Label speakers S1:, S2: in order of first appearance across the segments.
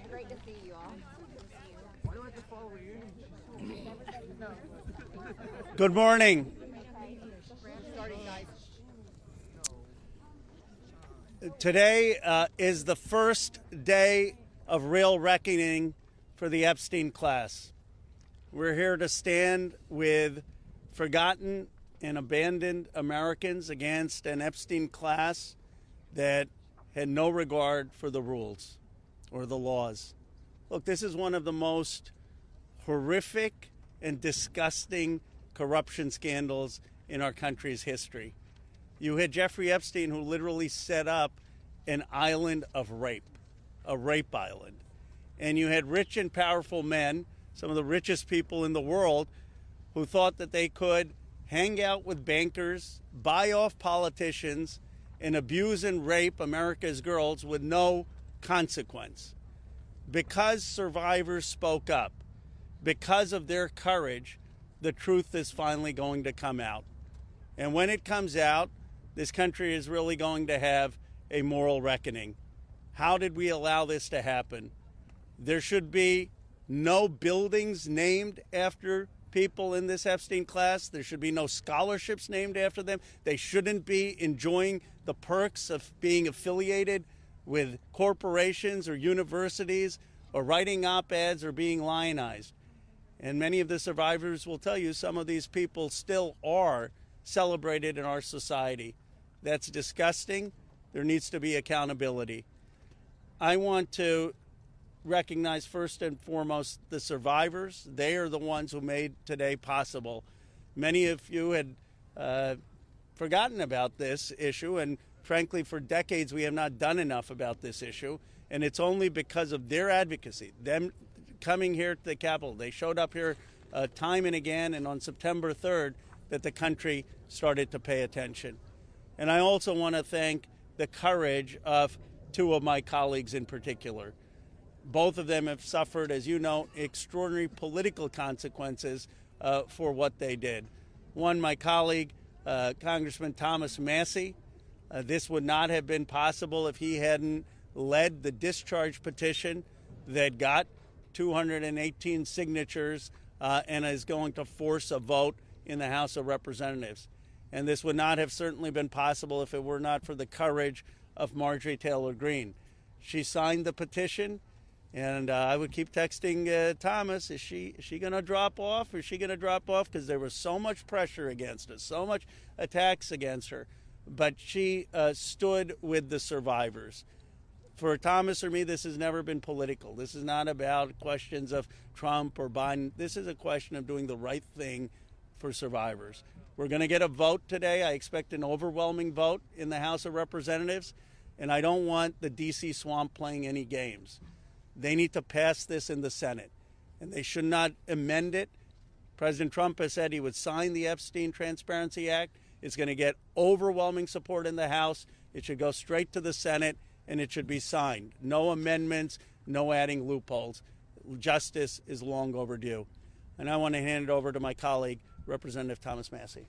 S1: Great to see you all.
S2: Why do I have to follow you?
S3: Good morning. Today is the first day of real reckoning for the Epstein class. We're here to stand with forgotten and abandoned Americans against an Epstein class that had no regard for the rules or the laws. Look, this is one of the most horrific and disgusting corruption scandals in our country's history. You had Jeffrey Epstein, who literally set up an island of rape, a rape island. And you had rich and powerful men, some of the richest people in the world, who thought that they could hang out with bankers, buy off politicians, and abuse and rape America's girls with no consequence. Because survivors spoke up, because of their courage, the truth is finally going to come out. And when it comes out, this country is really going to have a moral reckoning. How did we allow this to happen? There should be no buildings named after people in this Epstein class. There should be no scholarships named after them. They shouldn't be enjoying the perks of being affiliated with corporations or universities or writing op-eds or being lionized. And many of the survivors will tell you some of these people still are celebrated in our society. That's disgusting. There needs to be accountability. I want to recognize first and foremost the survivors. They are the ones who made today possible. Many of you had forgotten about this issue, and frankly, for decades we have not done enough about this issue, and it's only because of their advocacy, them coming here to the Capitol. They showed up here time and again, and on September 3rd, that the country started to pay attention. And I also want to thank the courage of two of my colleagues in particular. Both of them have suffered, as you know, extraordinary political consequences for what they did. One, my colleague, Congressman Thomas Massie. This would not have been possible if he hadn't led the discharge petition that got 218 signatures and is going to force a vote in the House of Representatives. And this would not have certainly been possible if it were not for the courage of Marjorie Taylor Greene. She signed the petition, and I would keep texting Thomas, is she going to drop off? Is she going to drop off? Because there was so much pressure against her, so much attacks against her. But she stood with the survivors. For Thomas or me, this has never been political. This is not about questions of Trump or Biden. This is a question of doing the right thing for survivors. We're going to get a vote today. I expect an overwhelming vote in the House of Representatives, and I don't want the D.C. swamp playing any games. They need to pass this in the Senate, and they should not amend it. President Trump has said he would sign the Epstein Transparency Act. It's going to get overwhelming support in the House. It should go straight to the Senate, and it should be signed. No amendments, no adding loopholes. Justice is long overdue. And I want to hand it over to my colleague, Representative Thomas Massie.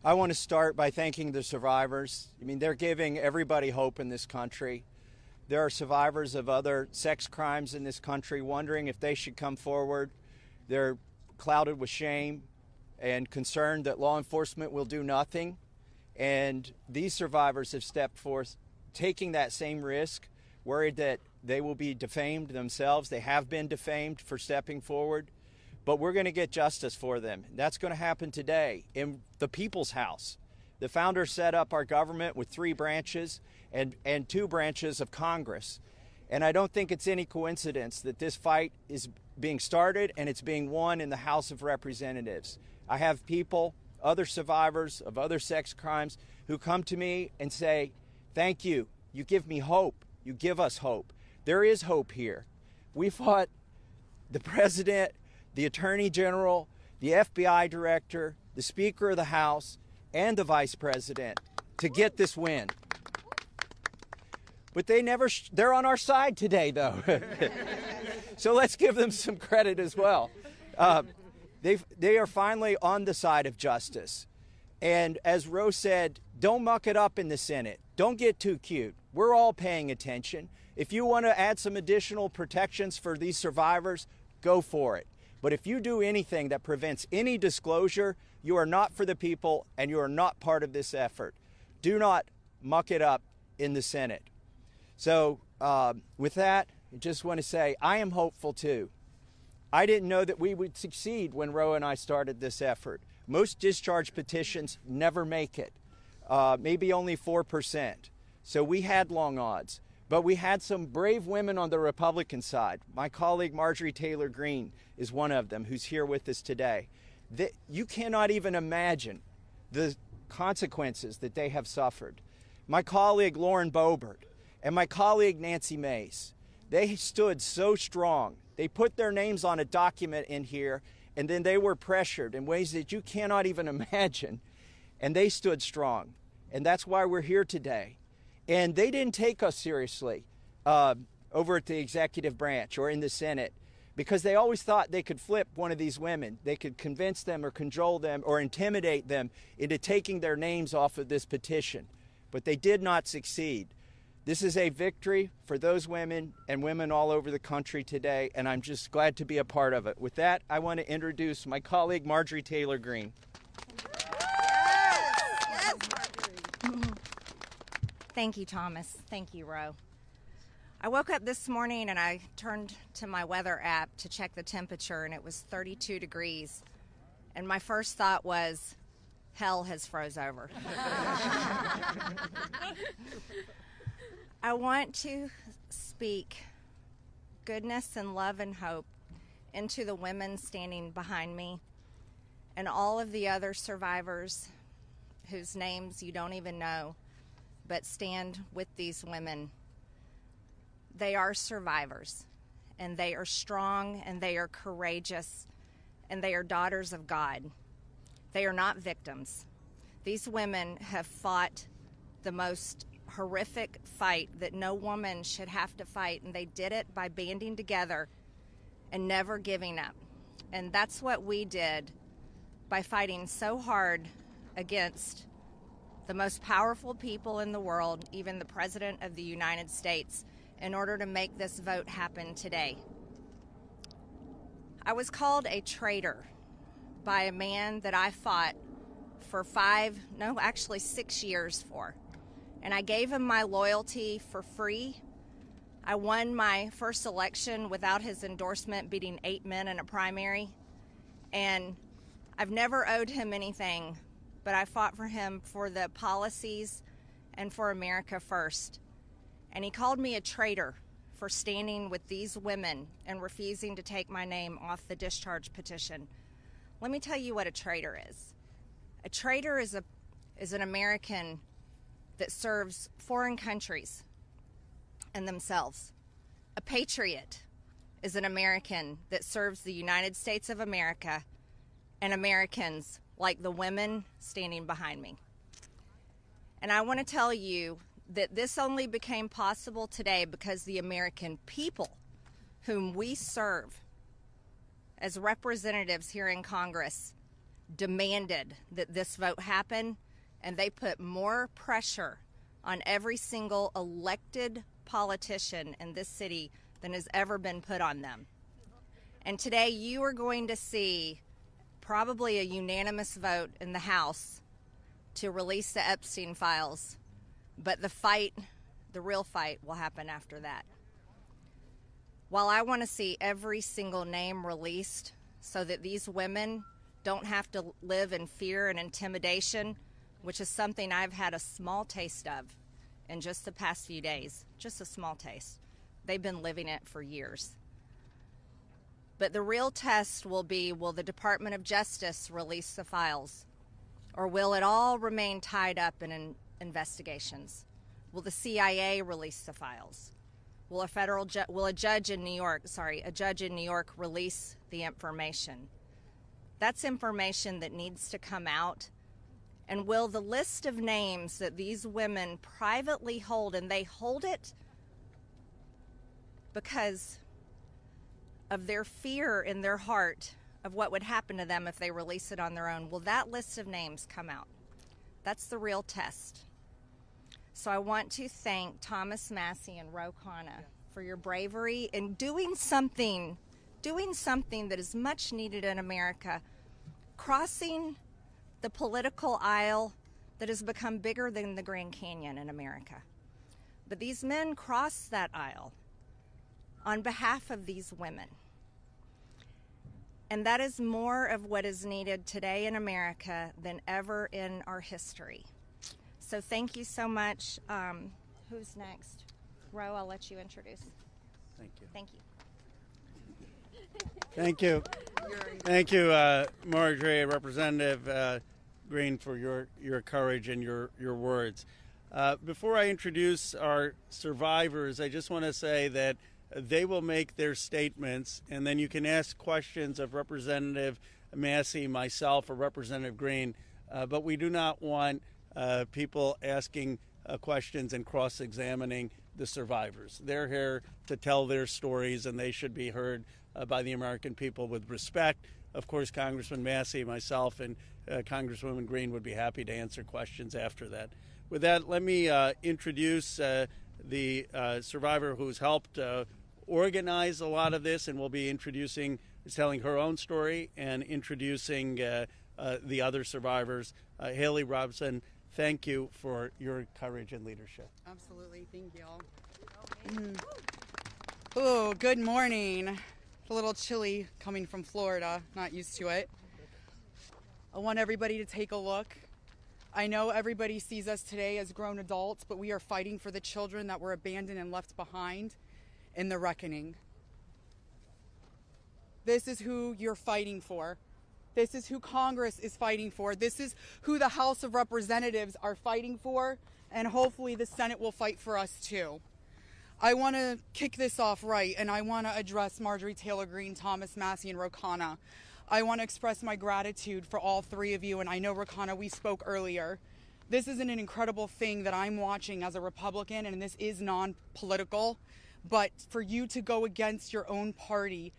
S4: I want to start by thanking the survivors. I mean, they're giving everybody hope in this country. There are survivors of other sex crimes in this country wondering if they should come forward. They're clouded with shame and concerned that law enforcement will do nothing. And these survivors have stepped forth, taking that same risk, worried that they will be defamed themselves. They have been defamed for stepping forward. But we're going to get justice for them. That's going to happen today in the People's House. The founders set up our government with 3 branches and 2 branches of Congress. And I don't think it's any coincidence that this fight is being started and it's being won in the House of Representatives. I have people, other survivors of other sex crimes, who come to me and say, thank you. You give me hope. You give us hope. There is hope here. We fought the president, the attorney general, the FBI director, the Speaker of the House, and the vice president to get this win. But they're on our side today, though. So let's give them some credit as well. They are finally on the side of justice. And as Rose said, don't muck it up in the Senate. don't get too cute. We're all paying attention. If you want to add some additional protections for these survivors, go for it. But if you do anything that prevents any disclosure, you are not for the people and you are not part of this effort. Do not muck it up in the Senate. So with that, I just want to say I am hopeful too. I didn't know that we would succeed when Roe and I started this effort. Most discharge petitions never make it, maybe only 4%. So we had long odds. But we had some brave women on the Republican side. My colleague Marjorie Taylor Greene is one of them who's here with us today. You cannot even imagine the consequences that they have suffered. My colleague Lauren Boebert and my colleague Nancy Mace, they stood so strong. They put their names on a document in here, and then they were pressured in ways that you cannot even imagine, and they stood strong. And that's why we're here today. And they didn't take us seriously over at the executive branch or in the Senate because they always thought they could flip one of these women. They could convince them or cajole them or intimidate them into taking their names off of this petition. But they did not succeed. This is a victory for those women and women all over the country today, and I'm just glad to be a part of it. With that, I want to introduce my colleague Marjorie Taylor Greene.
S1: Thank you, Thomas. Thank you, Ro. I woke up this morning and I turned to my weather app to check the temperature, and it was 32 degrees. And my first thought was, hell has froze over. I want to speak goodness and love and hope into the women standing behind me and all of the other survivors whose names you don't even know, but stand with these women. They are survivors, and they are strong, and they are courageous, and they are daughters of God. They are not victims. These women have fought the most horrific fight that no woman should have to fight, and they did it by banding together and never giving up. And that's what we did by fighting so hard against the most powerful people in the world, even the President of the United States, in order to make this vote happen today. I was called a traitor by a man that I fought for 6 years for. And I gave him my loyalty for free. I won my first election without his endorsement, beating 8 men in a primary. And I've never owed him anything, but I fought for him for the policies and for America first. And he called me a traitor for standing with these women and refusing to take my name off the discharge petition. Let me tell you what a traitor is. A traitor is an American that serves foreign countries and themselves. A patriot is an American that serves the United States of America and Americans like the women standing behind me. And I want to tell you that this only became possible today because the American people whom we serve as representatives here in Congress demanded that this vote happen, and they put more pressure on every single elected politician in this city than has ever been put on them. And today you are going to see probably a unanimous vote in the House to release the Epstein files, but the real fight will happen after that. While I want to see every single name released so that these women don't have to live in fear and intimidation, which is something I've had a small taste of in just the past few days, just a small taste. They've been living it for years. But the real test will be, will the Department of Justice release the files? Or will it all remain tied up in investigations? Will the CIA release the files? Will a judge in New York release the information? That's information that needs to come out. And will the list of names that these women privately hold, and they hold it because of their fear in their heart of what would happen to them if they release it on their own, will that list of names come out? That's the real test. So I want to thank Thomas Massey and Ro Khanna for your bravery in doing something that is much needed in America, crossing the political aisle that has become bigger than the Grand Canyon in America. But these men crossed that aisle on behalf of these women. And that is more of what is needed today in America than ever in our history. So thank you so much. Who's next? Ro, I'll let you introduce.
S3: Thank you.
S1: Thank you.
S3: Thank you. Thank you, Marjorie, Representative Green, for your courage and your words. Before I introduce our survivors, I just want to say that they will make their statements, and then you can ask questions of Representative Massey, myself, or Representative Green, but we do not want people asking questions and cross-examining the survivors. They're here to tell their stories, and they should be heard by the American people with respect. Of course, Congressman Massey, myself, and Congresswoman Green would be happy to answer questions after that. With that, let me introduce the survivor who's helped organize a lot of this, and will be telling her own story and introducing the other survivors. Haley Robson, thank you for your courage and leadership.
S5: Absolutely, thank you all. Oh, good morning. A little chilly coming from Florida, not used to it. I want everybody to take a look. I know everybody sees us today as grown adults, but we are fighting for the children that were abandoned and left behind in the reckoning. This is who you're fighting for. This is who Congress is fighting for. This is who the House of Representatives are fighting for, and hopefully the Senate will fight for us too. I want to kick this off right, and I want to address Marjorie Taylor Greene, Thomas Massey, and Ro Khanna. I want to express my gratitude for all three of you, and I know, Ro Khanna, we spoke earlier. This is an incredible thing that I'm watching as a Republican, and this is non-political, but for you to go against your own party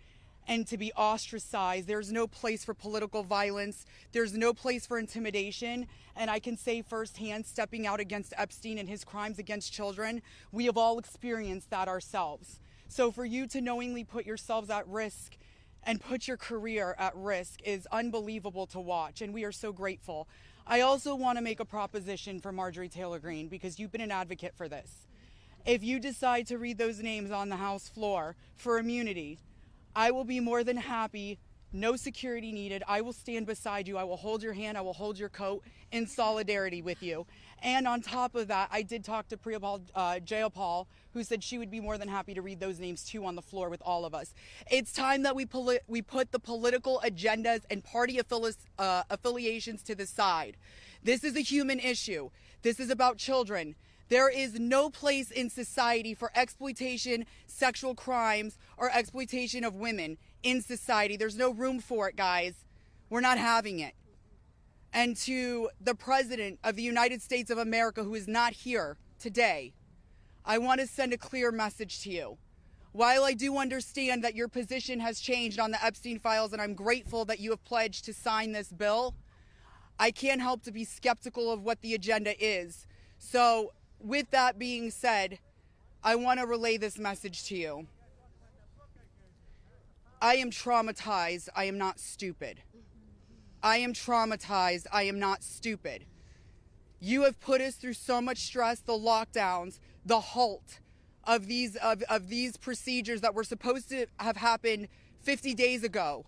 S5: and to be ostracized, there's no place for political violence, there's no place for intimidation, and I can say firsthand, stepping out against Epstein and his crimes against children, we have all experienced that ourselves. So for you to knowingly put yourselves at risk and put your career at risk is unbelievable to watch, and we are so grateful. I also want to make a proposition for Marjorie Taylor Greene, because you've been an advocate for this. If you decide to read those names on the House floor for immunity, I will be more than happy, no security needed. I will stand beside you. I will hold your hand. I will hold your coat in solidarity with you. And on top of that, I did talk to Jayapal, who said she would be more than happy to read those names too on the floor with all of us. It's time that we put the political agendas and party affiliations to the side. This is a human issue. This is about children. There is no place in society for exploitation, sexual crimes, or exploitation of women in society. There's no room for it, guys. We're not having it. And to the President of the United States of America, who is not here today, I want to send a clear message to you. While I do understand that your position has changed on the Epstein files, and I'm grateful that you have pledged to sign this bill, I can't help to be skeptical of what the agenda is. So, with that being said, I want to relay this message to you. I am traumatized. I am not stupid. I am traumatized. I am not stupid. You have put us through so much stress, the lockdowns, the halt of these procedures that were supposed to have happened 50 days ago.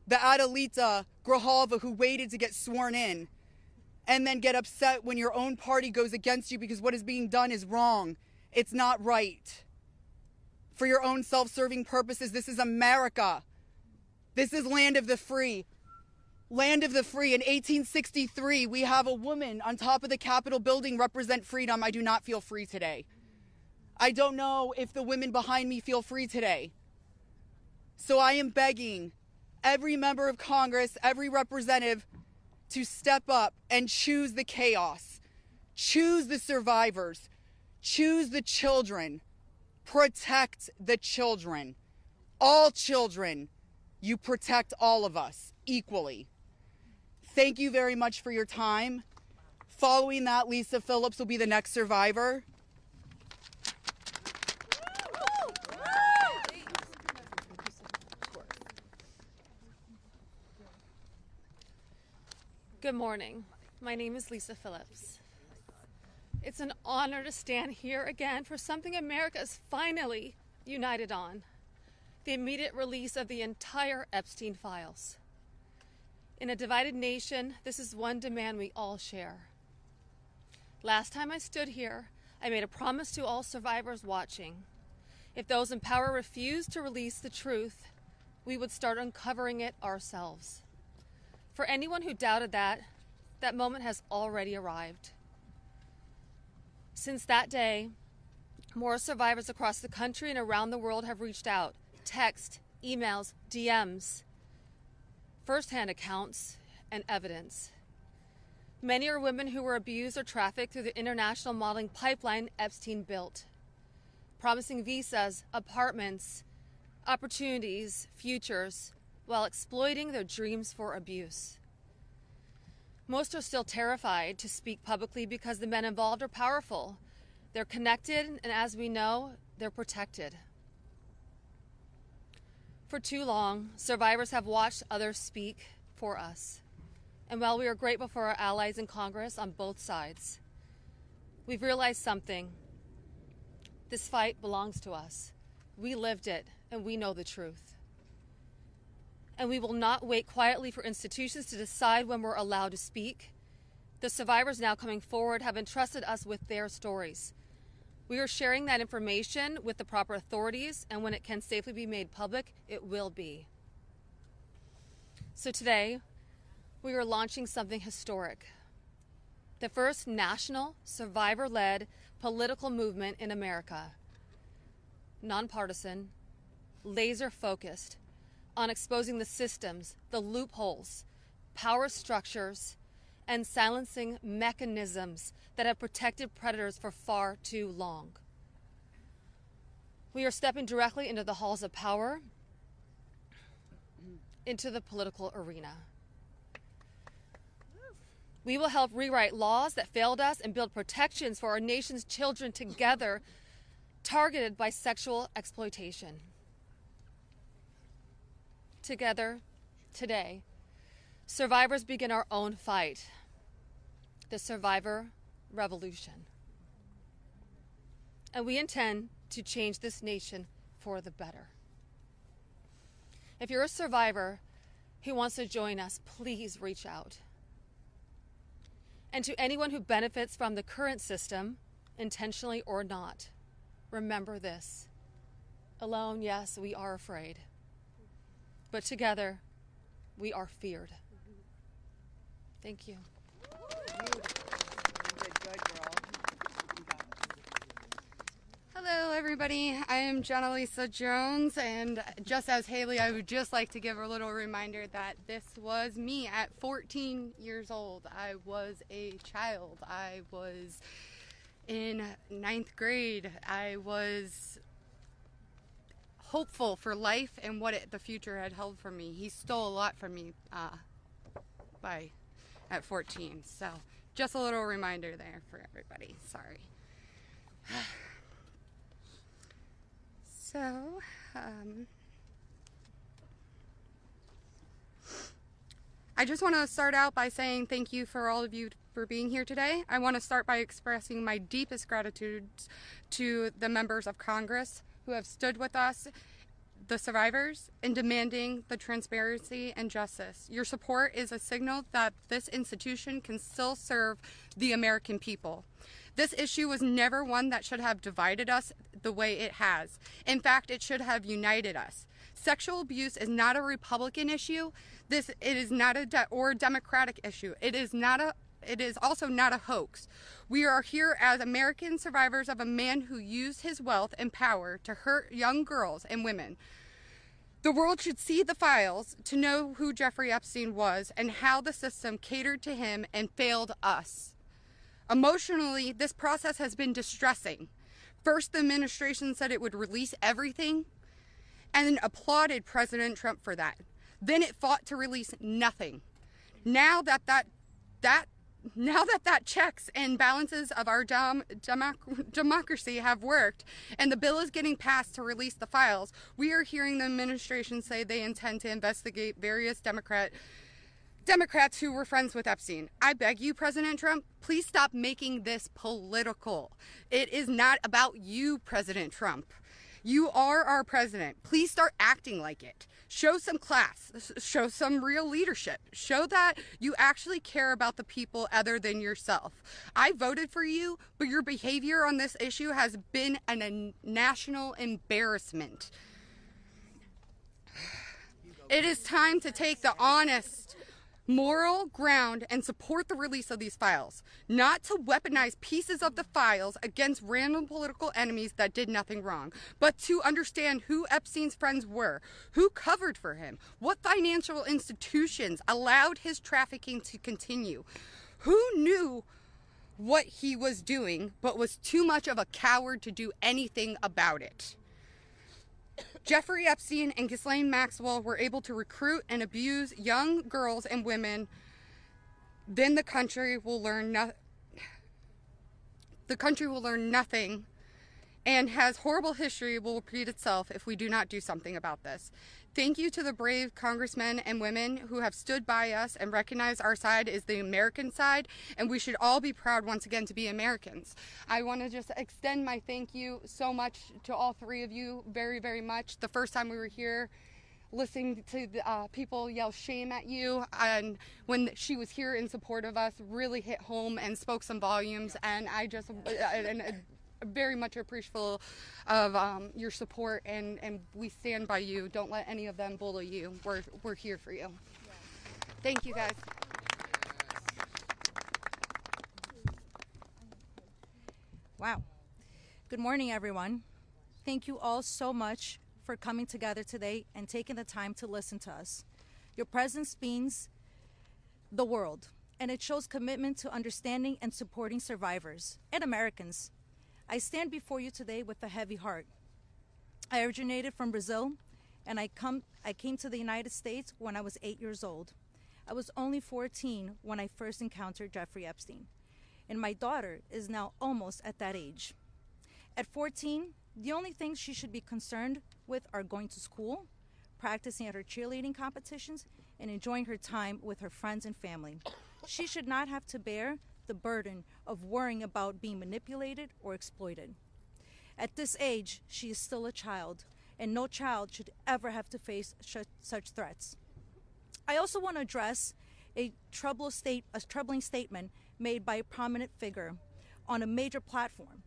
S5: The Adelita Grijalva, who waited to get sworn in, and then get upset when your own party goes against you because what is being done is wrong. It's not right. For your own self-serving purposes, this is America. This is land of the free. Land of the free. In 1863, we have a woman on top of the Capitol building represent freedom. I do not feel free today. I don't know if the women behind me feel free today. So I am begging every member of Congress, every representative, to step up and choose the chaos, choose the survivors, choose the children, protect the children. All children, you protect all of us equally. Thank you very much for your time. Following that, Lisa Phillips will be the next survivor.
S6: Good morning. My name is Lisa Phillips. It's an honor to stand here again for something America is finally united on: the immediate release of the entire Epstein files. In a divided nation, this is one demand we all share. Last time I stood here, I made a promise to all survivors watching. If those in power refused to release the truth, we would start uncovering it ourselves. For anyone who doubted that moment has already arrived. Since that day, more survivors across the country and around the world have reached out. Text, emails, DMs, firsthand accounts, and evidence. Many are women who were abused or trafficked through the international modeling pipeline Epstein built, promising visas, apartments, opportunities, futures, while exploiting their dreams for abuse. Most are still terrified to speak publicly because the men involved are powerful. They're connected, and as we know, they're protected. For too long, survivors have watched others speak for us. And while we are grateful for our allies in Congress on both sides, we've realized something. This fight belongs to us. We lived it, and we know the truth. And we will not wait quietly for institutions to decide when we're allowed to speak. The survivors now coming forward have entrusted us with their stories. We are sharing that information with the proper authorities, and when it can safely be made public, it will be. So today, we are launching something historic. The first national, survivor-led political movement in America. Nonpartisan, laser-focused on exposing the systems, the loopholes, power structures, and silencing mechanisms that have protected predators for far too long. We are stepping directly into the halls of power, into the political arena. We will help rewrite laws that failed us and build protections for our nation's children together, targeted by sexual exploitation. Together, today, survivors begin our own fight, the survivor revolution. And we intend to change this nation for the better. If you're a survivor who wants to join us, please reach out. And to anyone who benefits from the current system, intentionally or not, remember this. Alone, yes, we are afraid. But together, we are feared. Thank you.
S7: Hello, everybody. I am Jenna Lisa Jones, and just as Haley, I would just like to give a little reminder that this was me at 14 years old. I was a child. I was in 9th grade. I was hopeful for life and what the future had held for me. He stole a lot from me at 14. So just a little reminder there for everybody. Sorry. So, I just want to start out by saying thank you for all of you for being here today. I want to start by expressing my deepest gratitude to the members of Congress who have stood with us, the survivors, in demanding the transparency and justice. Your support is a signal that this institution can still serve the American people. This issue was never one that should have divided us the way it has. In fact, it should have united us. Sexual abuse is not a Republican issue. It is not a Democratic issue. It is also not a hoax. We are here as American survivors of a man who used his wealth and power to hurt young girls and women. The world should see the files to know who Jeffrey Epstein was and how the system catered to him and failed us. Emotionally, this process has been distressing. First, the administration said it would release everything and applauded President Trump for that. Then it fought to release nothing. Now that now that checks and balances of our democracy have worked and the bill is getting passed to release the files, we are hearing the administration say they intend to investigate various Democrats who were friends with Epstein. I beg you, President Trump, please stop making this political. It is not about you, President Trump. You are our president. Please start acting like it. Show some class. Show some real leadership. Show that you actually care about the people other than yourself. I voted for you, but your behavior on this issue has been a national embarrassment. It is time to take the honest, moral ground and support the release of these files, not to weaponize pieces of the files against random political enemies that did nothing wrong, but to understand who Epstein's friends were, who covered for him, what financial institutions allowed his trafficking to continue, who knew what he was doing but was too much of a coward to do anything about it. Jeffrey Epstein and Ghislaine Maxwell were able to recruit and abuse young girls and women. Then the country will learn nothing, and has horrible history will repeat itself if we do not do something about this. Thank you to the brave congressmen and women who have stood by us and recognized our side is the American side, and we should all be proud once again to be Americans. I want to just extend my thank you so much to all three of you, very, very much. The first time we were here, listening to the, people yell shame at you, and when she was here in support of us, really hit home and spoke some volumes, and I just... very much appreciative of your support, and we stand by you. Don't let any of them bully you. We're here for you. Thank you, guys.
S8: Wow. Good morning, everyone. Thank you all so much for coming together today and taking the time to listen to us. Your presence means the world, and it shows commitment to understanding and supporting survivors and Americans. I stand before you today with a heavy heart. I originated from Brazil, and I came to the United States when I was 8 years old. I was only 14 when I first encountered Jeffrey Epstein, and my daughter is now almost at that age. At 14, the only things she should be concerned with are going to school, practicing at her cheerleading competitions, and enjoying her time with her friends and family. She should not have to bear the burden of worrying about being manipulated or exploited. At this age, she is still a child, and no child should ever have to face such threats. I also want to address a troubling statement made by a prominent figure on a major platform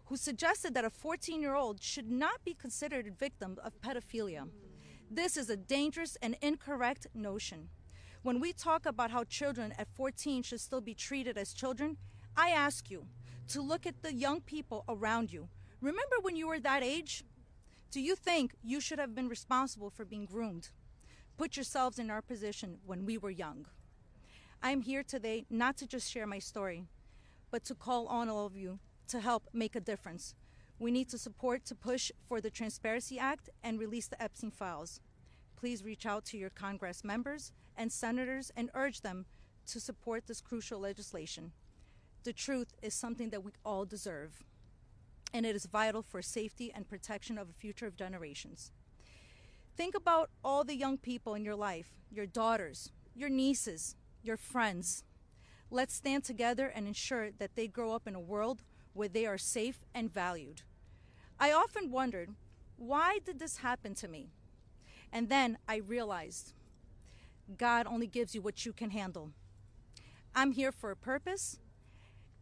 S8: who suggested that a 14-year-old should not be considered a victim of pedophilia. This is a dangerous and incorrect notion. When we talk about how children at 14 should still be treated as children, I ask you to look at the young people around you. Remember when you were that age? Do you think you should have been responsible for being groomed? Put yourselves in our position when we were young. I am here today not to just share my story, but to call on all of you to help make a difference. We need to support to push for the Transparency Act and release the Epstein files. Please reach out to your Congress members and senators and urge them to support this crucial legislation. The truth is something that we all deserve, and it is vital for safety and protection of the future of generations. Think about all the young people in your life, your daughters, your nieces, your friends. Let's stand together and ensure that they grow up in a world where they are safe and valued. I often wondered, why did this happen to me? And then I realized, God only gives you what you can handle. I'm here for a purpose,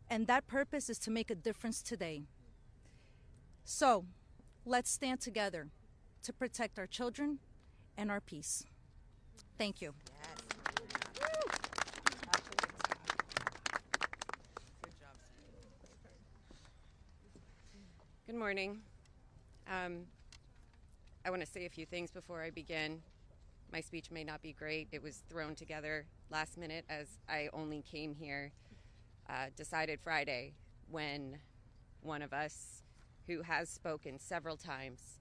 S8: and that purpose is to make a difference today. So, let's stand together to protect our children and our peace. Thank you.
S9: Good morning. I want to say a few things before I begin. My speech may not be great. It was thrown together last minute as I only came here, decided Friday, when one of us, who has spoken several times,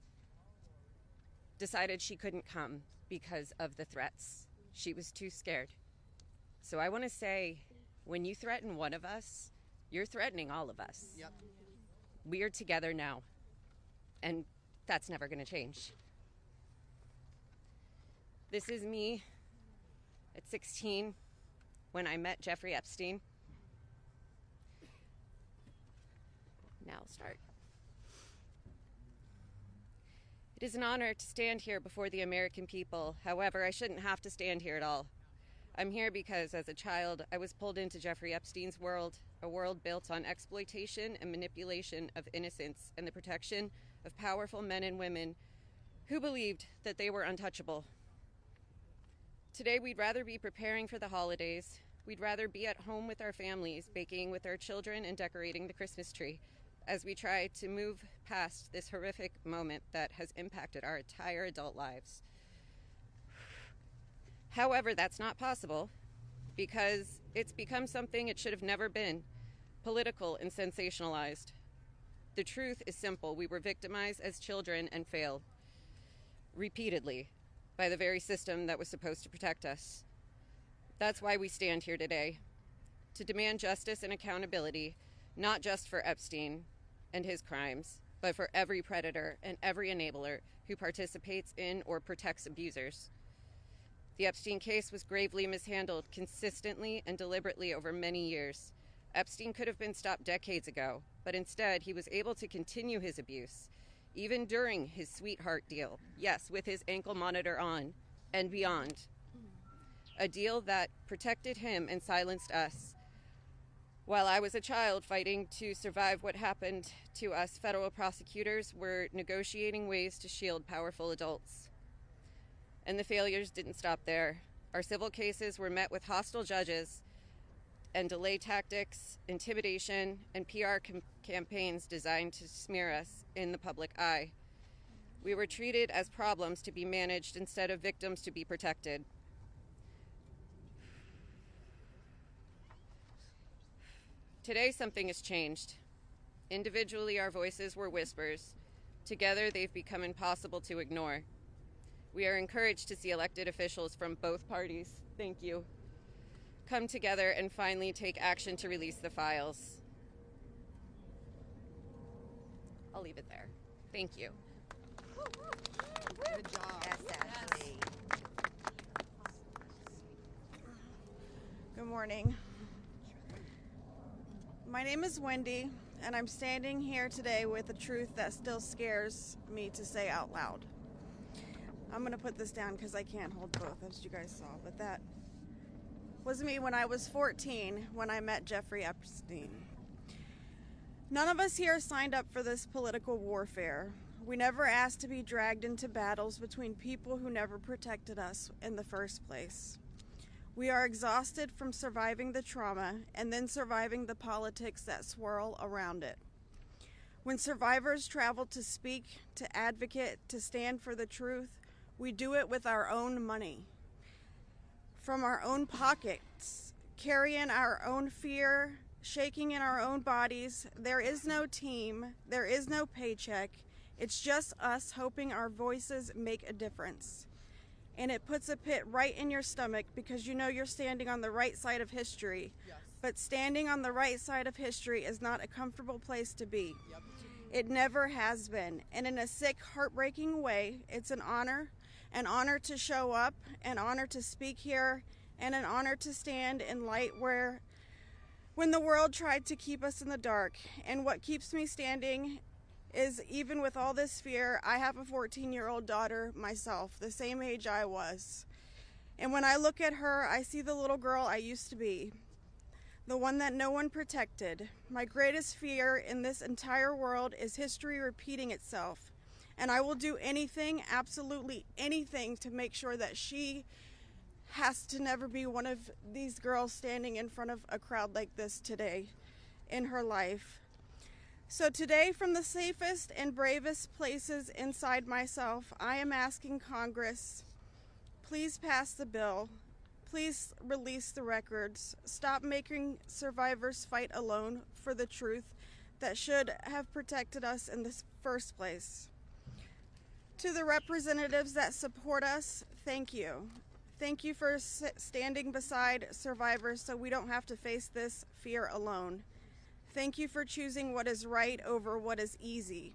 S9: decided she couldn't come because of the threats. She was too scared. So I want to say When you threaten one of us, you're threatening all of us.
S2: Yep.
S9: We are together now, and that's never going to change. This is me at 16 when I met Jeffrey Epstein. Now I'll start. It is an honor to stand here before the American people. However, I shouldn't have to stand here at all. I'm here because as a child, I was pulled into Jeffrey Epstein's world, a world built on exploitation and manipulation of innocence and the protection of powerful men and women who believed that they were untouchable. Today, we'd rather be preparing for the holidays. We'd rather be at home with our families, baking with our children and decorating the Christmas tree as we try to move past this horrific moment that has impacted our entire adult lives. However, that's not possible because it's become something it should have never been, political and sensationalized. The truth is simple. We were victimized as children and failed repeatedly by the very system that was supposed to protect us. That's why we stand here today, to demand justice and accountability, not just for Epstein and his crimes, but for every predator and every enabler who participates in or protects abusers. The Epstein case was gravely mishandled consistently and deliberately over many years. Epstein could have been stopped decades ago, but instead he was able to continue his abuse, even during his sweetheart deal, yes, with his ankle monitor on and beyond. A deal that protected him and silenced us. While I was a child fighting to survive what happened to us, federal prosecutors were negotiating ways to shield powerful adults. And the failures didn't stop there. Our civil cases were met with hostile judges and delay tactics, intimidation, and PR campaigns designed to smear us in the public eye. We were treated as problems to be managed instead of victims to be protected. Today, something has changed. Individually, our voices were whispers. Together, they've become impossible to ignore. We are encouraged to see elected officials from both parties, thank you, come together and finally take action to release the files. I'll leave it there. Thank you.
S2: Good job.
S10: Yes, Ashley.
S11: Good morning. My name is Wendy, and I'm standing here today with a truth that still scares me to say out loud. I'm going to put this down because I can't hold both, as you guys saw, but that was me when I was 14 when I met Jeffrey Epstein. None of us here signed up for this political warfare. We never asked to be dragged into battles between people who never protected us in the first place. We are exhausted from surviving the trauma and then surviving the politics that swirl around it. When survivors travel to speak, to advocate, to stand for the truth, we do it with our own money, from our own pockets, carrying our own fear, shaking in our own bodies. There is no team, there is no paycheck. It's just us hoping our voices make a difference. And it puts a pit right in your stomach because you know you're standing on the right side of history.
S2: Yes.
S11: But standing on the right side of history is not a comfortable place to be.
S2: Yep.
S11: It never has been. And in a sick, heartbreaking way, it's an honor to show up, an honor to speak here, and an honor to stand in light when the world tried to keep us in the dark. And what keeps me standing is, even with all this fear, I have a 14-year-old daughter myself, the same age I was. And when I look at her, I see the little girl I used to be, the one that no one protected. My greatest fear in this entire world is history repeating itself. And I will do anything, absolutely anything, to make sure that she has to never be one of these girls standing in front of a crowd like this today in her life. So today, from the safest and bravest places inside myself, I am asking Congress, please pass the bill. Please release the records. Stop making survivors fight alone for the truth that should have protected us in the first place. To the representatives that support us, thank you. Thank you for standing beside survivors so we don't have to face this fear alone. Thank you for choosing what is right over what is easy.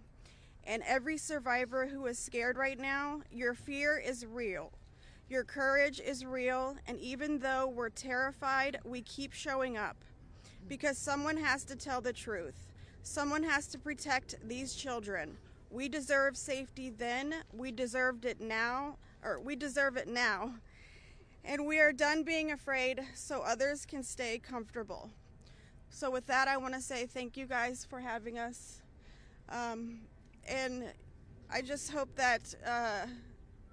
S11: And every survivor who is scared right now, your fear is real. Your courage is real, and even though we're terrified, we keep showing up. Because someone has to tell the truth. Someone has to protect these children. We deserve safety then, we deserve it now. And we are done being afraid so others can stay comfortable. So with that, I want to say thank you guys for having us. And I just hope that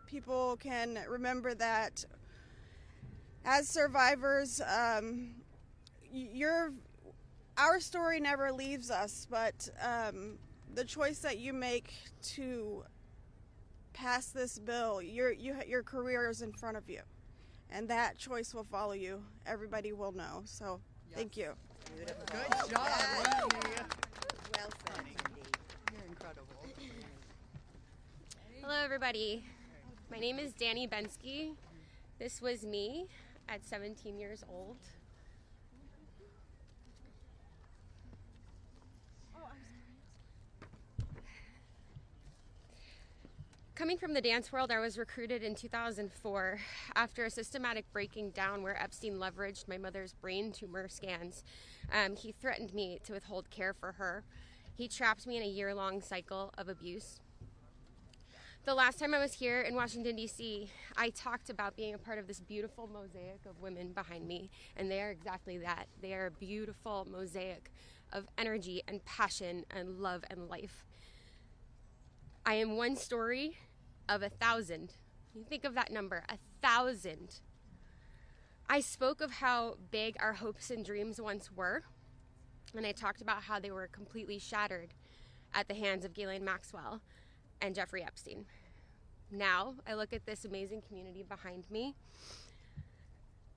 S11: people can remember that as survivors, our story never leaves us, but the choice that you make to pass this bill, your career is in front of you, and that choice will follow you. Everybody will know. So, thank you.
S2: Beautiful. Good job. Well said. You're incredible.
S10: Hello, everybody. My name is Danny Bensky. This was me at 17 years old. Coming from the dance world, I was recruited in 2004 after a systematic breaking down where Epstein leveraged my mother's brain tumor scans. He threatened me to withhold care for her. He trapped me in a year-long cycle of abuse. The last time I was here in Washington, D.C., I talked about being a part of this beautiful mosaic of women behind me, and they are exactly that. They are a beautiful mosaic of energy and passion and love and life. I am one story of 1,000. You think of that number, 1,000. I spoke of how big our hopes and dreams once were, and I talked about how they were completely shattered at the hands of Ghislaine Maxwell and Jeffrey Epstein. Now, I look at this amazing community behind me.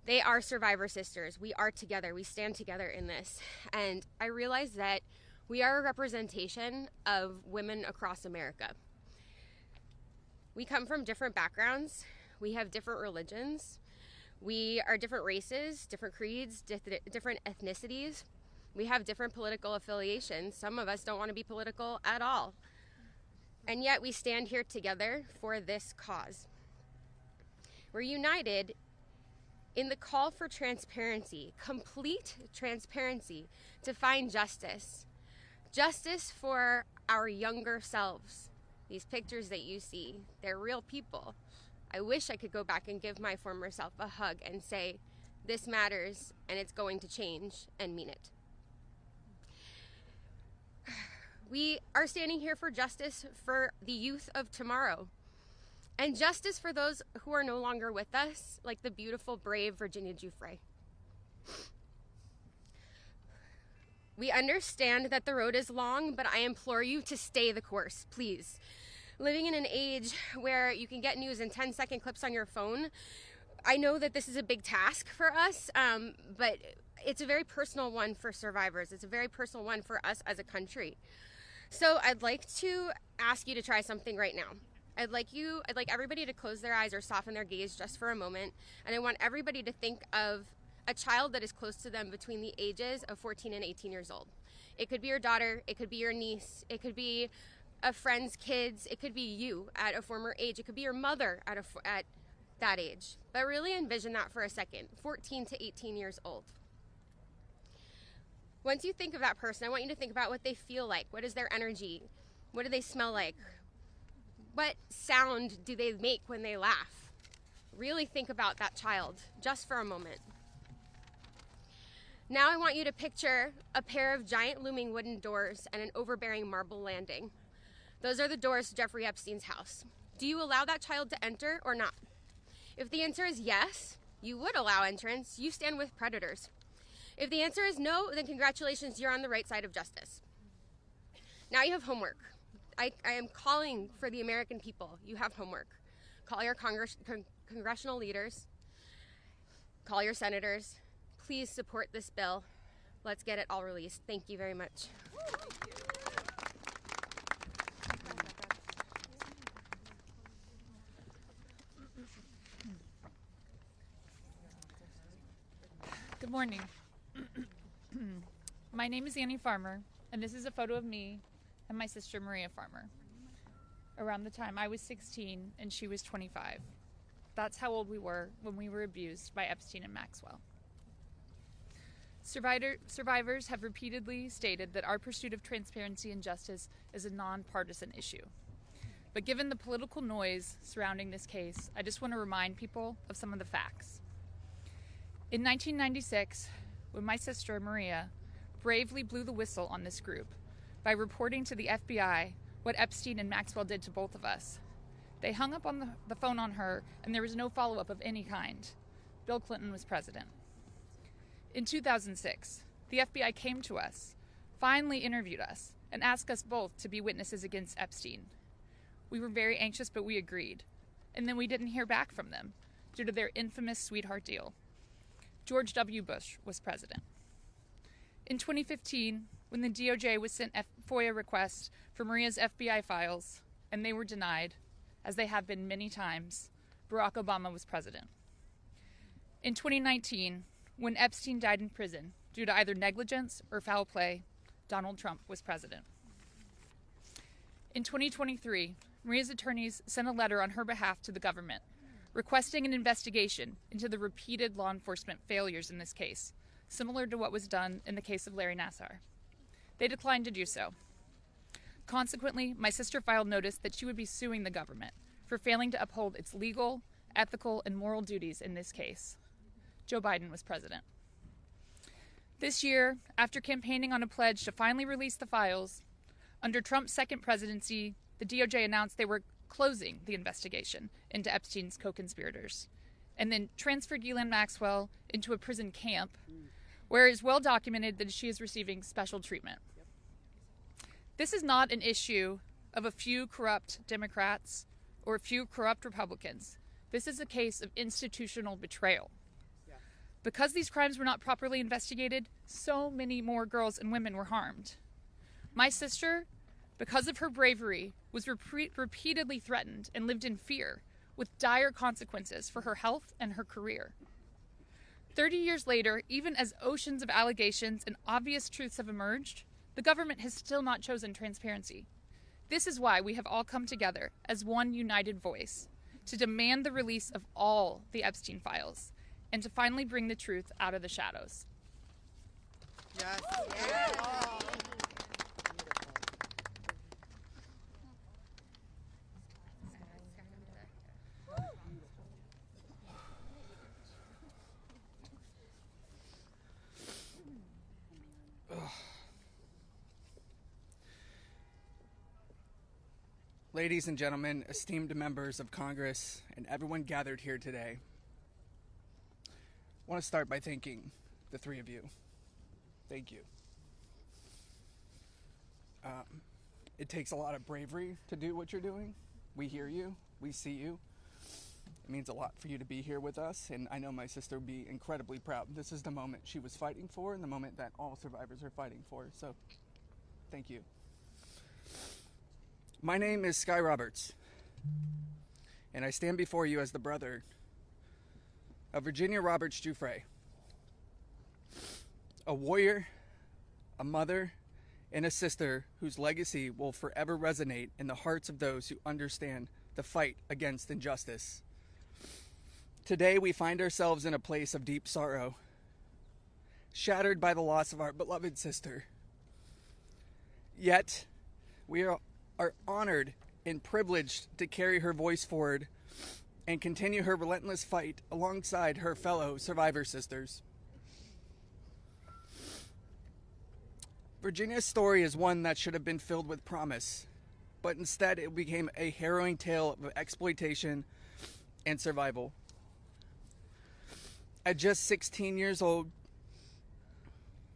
S10: They are survivor sisters. We are together. We stand together in this. And I realize that we are a representation of women across America. We come from different backgrounds. We have different religions. We are different races, different creeds, different ethnicities. We have different political affiliations. Some of us don't want to be political at all. And yet we stand here together for this cause. We're united in the call for transparency, complete transparency, to find justice. Justice for our younger selves. These pictures that you see, they're real people. I wish I could go back and give my former self a hug and say, this matters and it's going to change, and mean it. We are standing here for justice for the youth of tomorrow, and justice for those who are no longer with us, like the beautiful, brave Virginia Giuffre. We understand that the road is long, but I implore you to stay the course, please. Living in an age where you can get news in 10-second clips on your phone, I know that this is a big task for us, but it's a very personal one for survivors. It's a very personal one for us as a country. So I'd like to ask you to try something right now. I'd like everybody to close their eyes or soften their gaze just for a moment, and I want everybody to think of a child that is close to them between the ages of 14 and 18 years old. It could be your daughter, it could be your niece, it could be a friend's kids, it could be you at a former age, it could be your mother at that age. But really envision that for a second, 14 to 18 years old. Once you think of that person, I want you to think about what they feel like. What is their energy? What do they smell like? What sound do they make when they laugh? Really think about that child just for a moment. Now I want you to picture a pair of giant looming wooden doors and an overbearing marble landing. Those are the doors to Jeffrey Epstein's house. Do you allow that child to enter or not? If the answer is yes, you would allow entrance. You stand with predators. If the answer is no, then congratulations, you're on the right side of justice. Now you have homework. I am calling for the American people. You have homework. Call your congressional leaders. Call your senators. Please support this bill. Let's get it all released. Thank you very much.
S12: morning. My name is Annie Farmer, and this is a photo of me and my sister Maria Farmer. Around the time I was 16 and she was 25. That's how old we were when we were abused by Epstein and Maxwell. Survivors have repeatedly stated that our pursuit of transparency and justice is a nonpartisan issue. But given the political noise surrounding this case, I just want to remind people of some of the facts. In 1996, when my sister Maria bravely blew the whistle on this group by reporting to the FBI what Epstein and Maxwell did to both of us, they hung up on the phone on her, and there was no follow-up of any kind. Bill Clinton was president. In 2006, the FBI came to us, finally interviewed us, and asked us both to be witnesses against Epstein. We were very anxious, but we agreed. And then we didn't hear back from them due to their infamous sweetheart deal. George W. Bush was president. In 2015, when the DOJ was sent FOIA requests for Maria's FBI files, and they were denied, as they have been many times, Barack Obama was president. In 2019, when Epstein died in prison due to either negligence or foul play, Donald Trump was president. In 2023, Maria's attorneys sent a letter on her behalf to the government, requesting an investigation into the repeated law enforcement failures in this case, similar to what was done in the case of Larry Nassar. They declined to do so. Consequently, my sister filed notice that she would be suing the government for failing to uphold its legal, ethical, and moral duties in this case. Joe Biden was president. This year, after campaigning on a pledge to finally release the files, under Trump's second presidency, the DOJ announced they were closing the investigation into Epstein's co-conspirators, and then transferred Ghislaine Maxwell into a prison camp, where it is well documented that she is receiving special treatment. This is not an issue of a few corrupt Democrats or a few corrupt Republicans. This is a case of institutional betrayal. Because these crimes were not properly investigated, so many more girls and women were harmed. My sister, because of her bravery, was repeatedly threatened and lived in fear, with dire consequences for her health and her career. 30 years later, even as oceans of allegations and obvious truths have emerged, the government has still not chosen transparency. This is why we have all come together as one united voice to demand the release of all the Epstein files and to finally bring the truth out of the shadows.
S2: Yes.
S13: Ladies and gentlemen, esteemed members of Congress, and everyone gathered here today, I want to start by thanking the three of you. Thank you. It takes a lot of bravery to do what you're doing. We hear you. We see you. It means a lot for you to be here with us, and I know my sister would be incredibly proud. This is the moment she was fighting for and the moment that all survivors are fighting for, so thank you. My name is Sky Roberts, and I stand before you as the brother of Virginia Roberts Giuffre, a warrior, a mother, and a sister whose legacy will forever resonate in the hearts of those who understand the fight against injustice. Today we find ourselves in a place of deep sorrow, shattered by the loss of our beloved sister. Yet, we are honored and privileged to carry her voice forward and continue her relentless fight alongside her fellow survivor sisters. Virginia's story is one that should have been filled with promise, but instead it became a harrowing tale of exploitation and survival. At just 16 years old,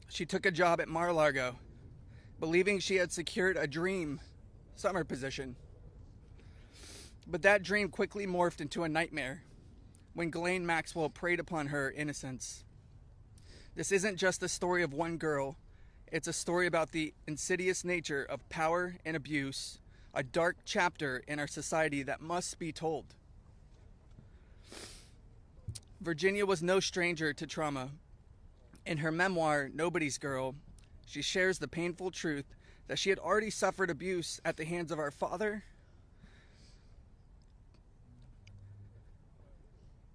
S13: she took a job at Mar-a-Lago, believing she had secured a dream summer position. But that dream quickly morphed into a nightmare when Ghislaine Maxwell preyed upon her innocence. This isn't just the story of one girl. It's a story about the insidious nature of power and abuse, a dark chapter in our society that must be told. Virginia was no stranger to trauma. In her memoir, Nobody's Girl, she shares the painful truth that she had already suffered abuse at the hands of our father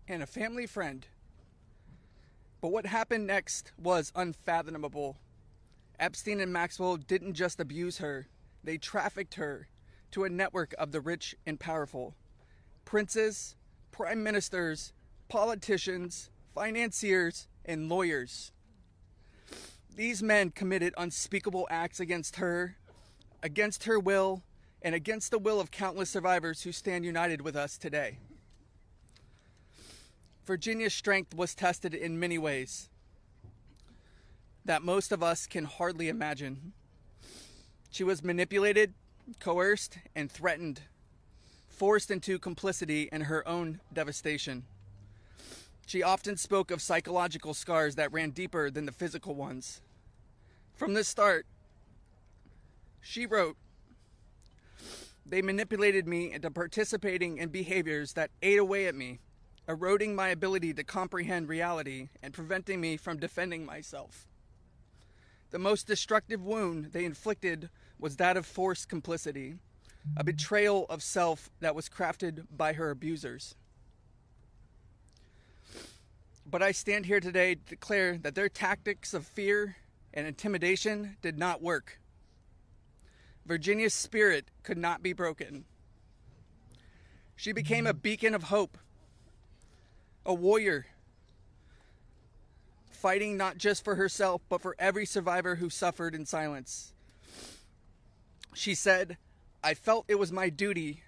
S13: and a family friend. But what happened next was unfathomable. Epstein and Maxwell didn't just abuse her, they trafficked her to a network of the rich and powerful. Princes, prime ministers, politicians, financiers, and lawyers. These men committed unspeakable acts against her will, and against the will of countless survivors who stand united with us today. Virginia's strength was tested in many ways that most of us can hardly imagine. She was manipulated, coerced, and threatened, forced into complicity in her own devastation. She often spoke of psychological scars that ran deeper than the physical ones. From the start, she wrote, "They manipulated me into participating in behaviors that ate away at me, eroding my ability to comprehend reality and preventing me from defending myself. The most destructive wound they inflicted was that of forced complicity, a betrayal of self that was crafted by her abusers. But I stand here today to declare that their tactics of fear and intimidation did not work. Virginia's spirit could not be broken. She became a beacon of hope, a warrior, fighting not just for herself, but for every survivor who suffered in silence. She said, "I felt it was my duty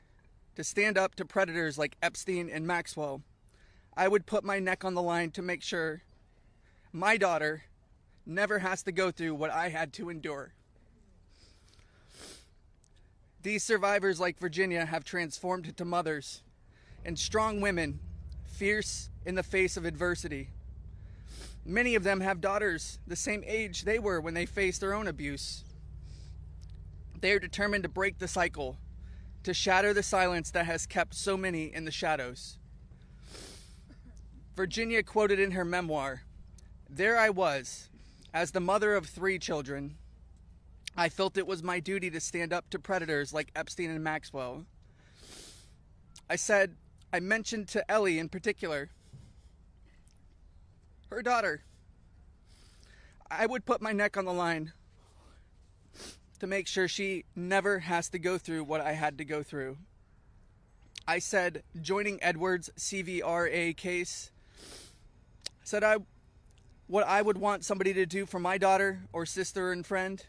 S13: to stand up to predators like Epstein and Maxwell. I would put my neck on the line to make sure my daughter never has to go through what I had to endure." These survivors, like Virginia, have transformed into mothers and strong women, fierce in the face of adversity. Many of them have daughters the same age they were when they faced their own abuse. They are determined to break the cycle, to shatter the silence that has kept so many in the shadows. Virginia quoted in her memoir, "There I was, as the mother of 3 children. I felt it was my duty to stand up to predators like Epstein and Maxwell. I mentioned to Ellie in particular, her daughter, I would put my neck on the line to make sure she never has to go through what I had to go through. I said, joining Edward's CVRA case, what I would want somebody to do for my daughter or sister and friend.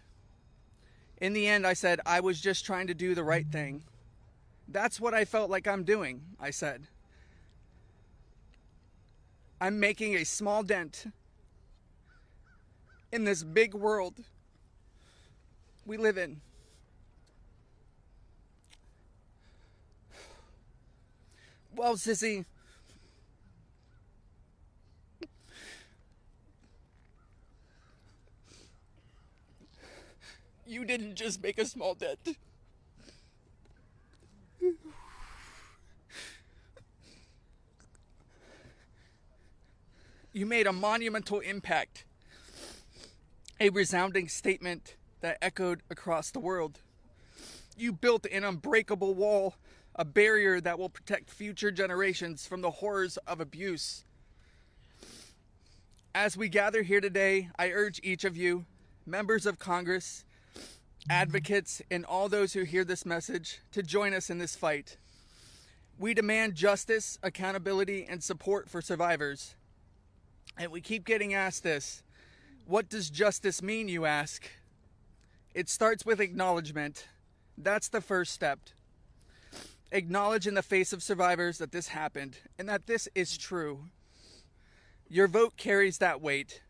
S13: In the end, I said, I was just trying to do the right thing. That's what I felt like I'm doing," I said. "I'm making a small dent in this big world we live in." Well, sissy, you didn't just make a small dent. You made a monumental impact, a resounding statement that echoed across the world. You built an unbreakable wall, a barrier that will protect future generations from the horrors of abuse. As we gather here today, I urge each of you, members of Congress, advocates, and all those who hear this message, to join us in this fight. We demand justice, accountability, and support for survivors. And we keep getting asked this. What does justice mean, you ask? It starts with acknowledgement. That's the first step. Acknowledge in the face of survivors that this happened and that this is true. Your vote carries that weight.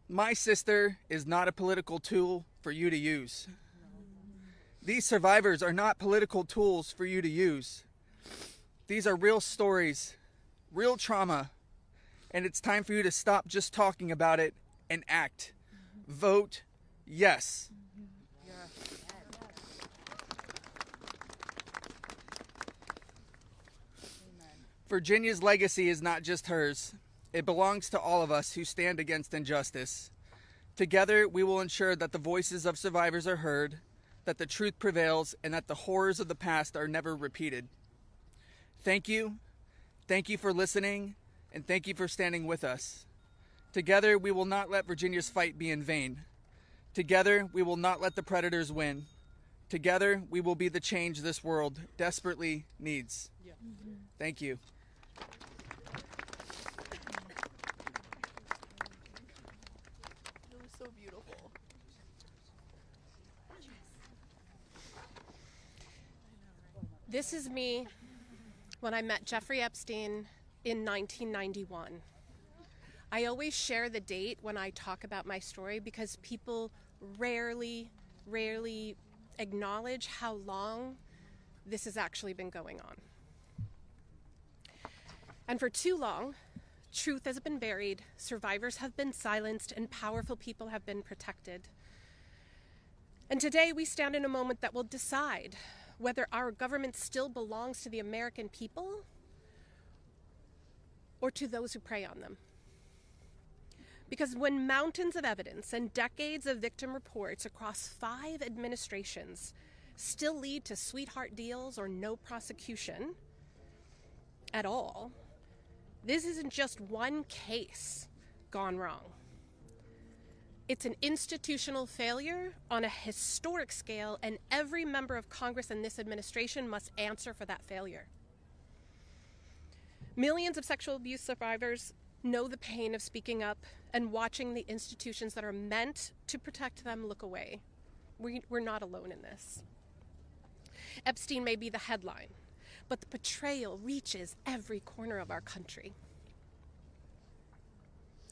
S13: My sister is not a political tool for you to use. These survivors are not political tools for you to use. These are real stories, real trauma, and it's time for you to stop just talking about it and act. Vote yes. Virginia's legacy is not just hers. It belongs to all of us who stand against injustice. Together, we will ensure that the voices of survivors are heard, that the truth prevails, and that the horrors of the past are never repeated. Thank you. Thank you for listening, and thank you for standing with us. Together, we will not let Virginia's fight be in vain. Together, we will not let the predators win. Together, we will be the change this world desperately needs.
S2: Yeah.
S13: Thank you.
S2: It was so beautiful.
S14: This is me when I met Jeffrey Epstein in 1991. I always share the date when I talk about my story because people rarely acknowledge how long this has actually been going on. And for too long, truth has been buried, survivors have been silenced, and powerful people have been protected. And today we stand in a moment that will decide whether our government still belongs to the American people or to those who prey on them. Because when mountains of evidence and decades of victim reports across 5 administrations still lead to sweetheart deals or no prosecution at all, this isn't just one case gone wrong. It's an institutional failure on a historic scale, and every member of Congress in this administration must answer for that failure. Millions of sexual abuse survivors know the pain of speaking up and watching the institutions that are meant to protect them look away. We're not alone in this. Epstein may be the headline, but the betrayal reaches every corner of our country.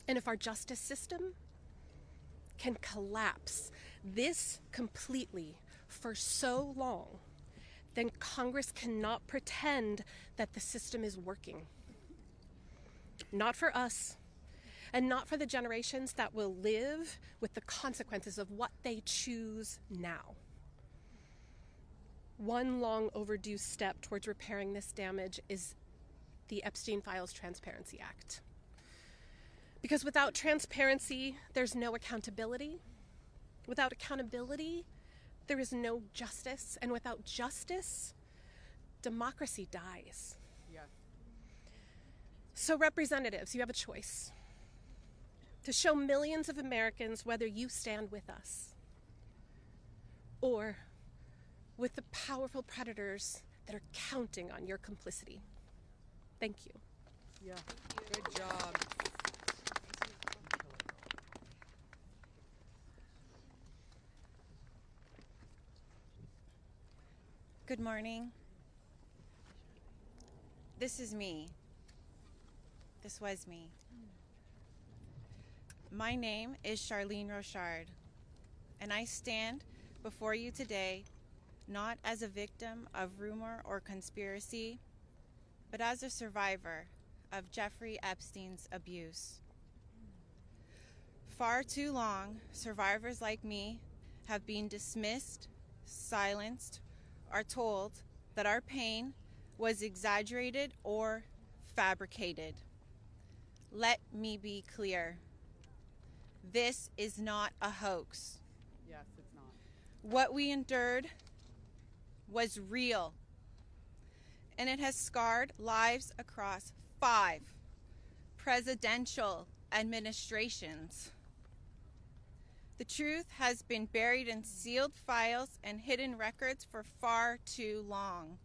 S14: And if our justice system can collapse this completely for so long, then Congress cannot pretend that the system is working. Not for us, and not for the generations that will live with the consequences of what they choose now. One long overdue step towards repairing this damage is the Epstein Files Transparency Act. Because without transparency, there's no accountability. Without accountability, there is no justice. And without justice, democracy dies.
S2: Yeah.
S14: So representatives, you have a choice to show millions of Americans whether you stand with us or with the powerful predators that are counting on your complicity. Thank you.
S2: Yeah. Good job.
S15: Good morning. This is me. This was me. My name is Charlene Rochard, and I stand before you today not as a victim of rumor or conspiracy, but as a survivor of Jeffrey Epstein's abuse. Far too long, survivors like me have been dismissed, silenced, are told that our pain was exaggerated or fabricated. Let me be clear. This is not a hoax.
S2: Yes, it's not.
S15: What we endured was real, and it has scarred lives across 5 presidential administrations. The truth has been buried in sealed files and hidden records for far too long.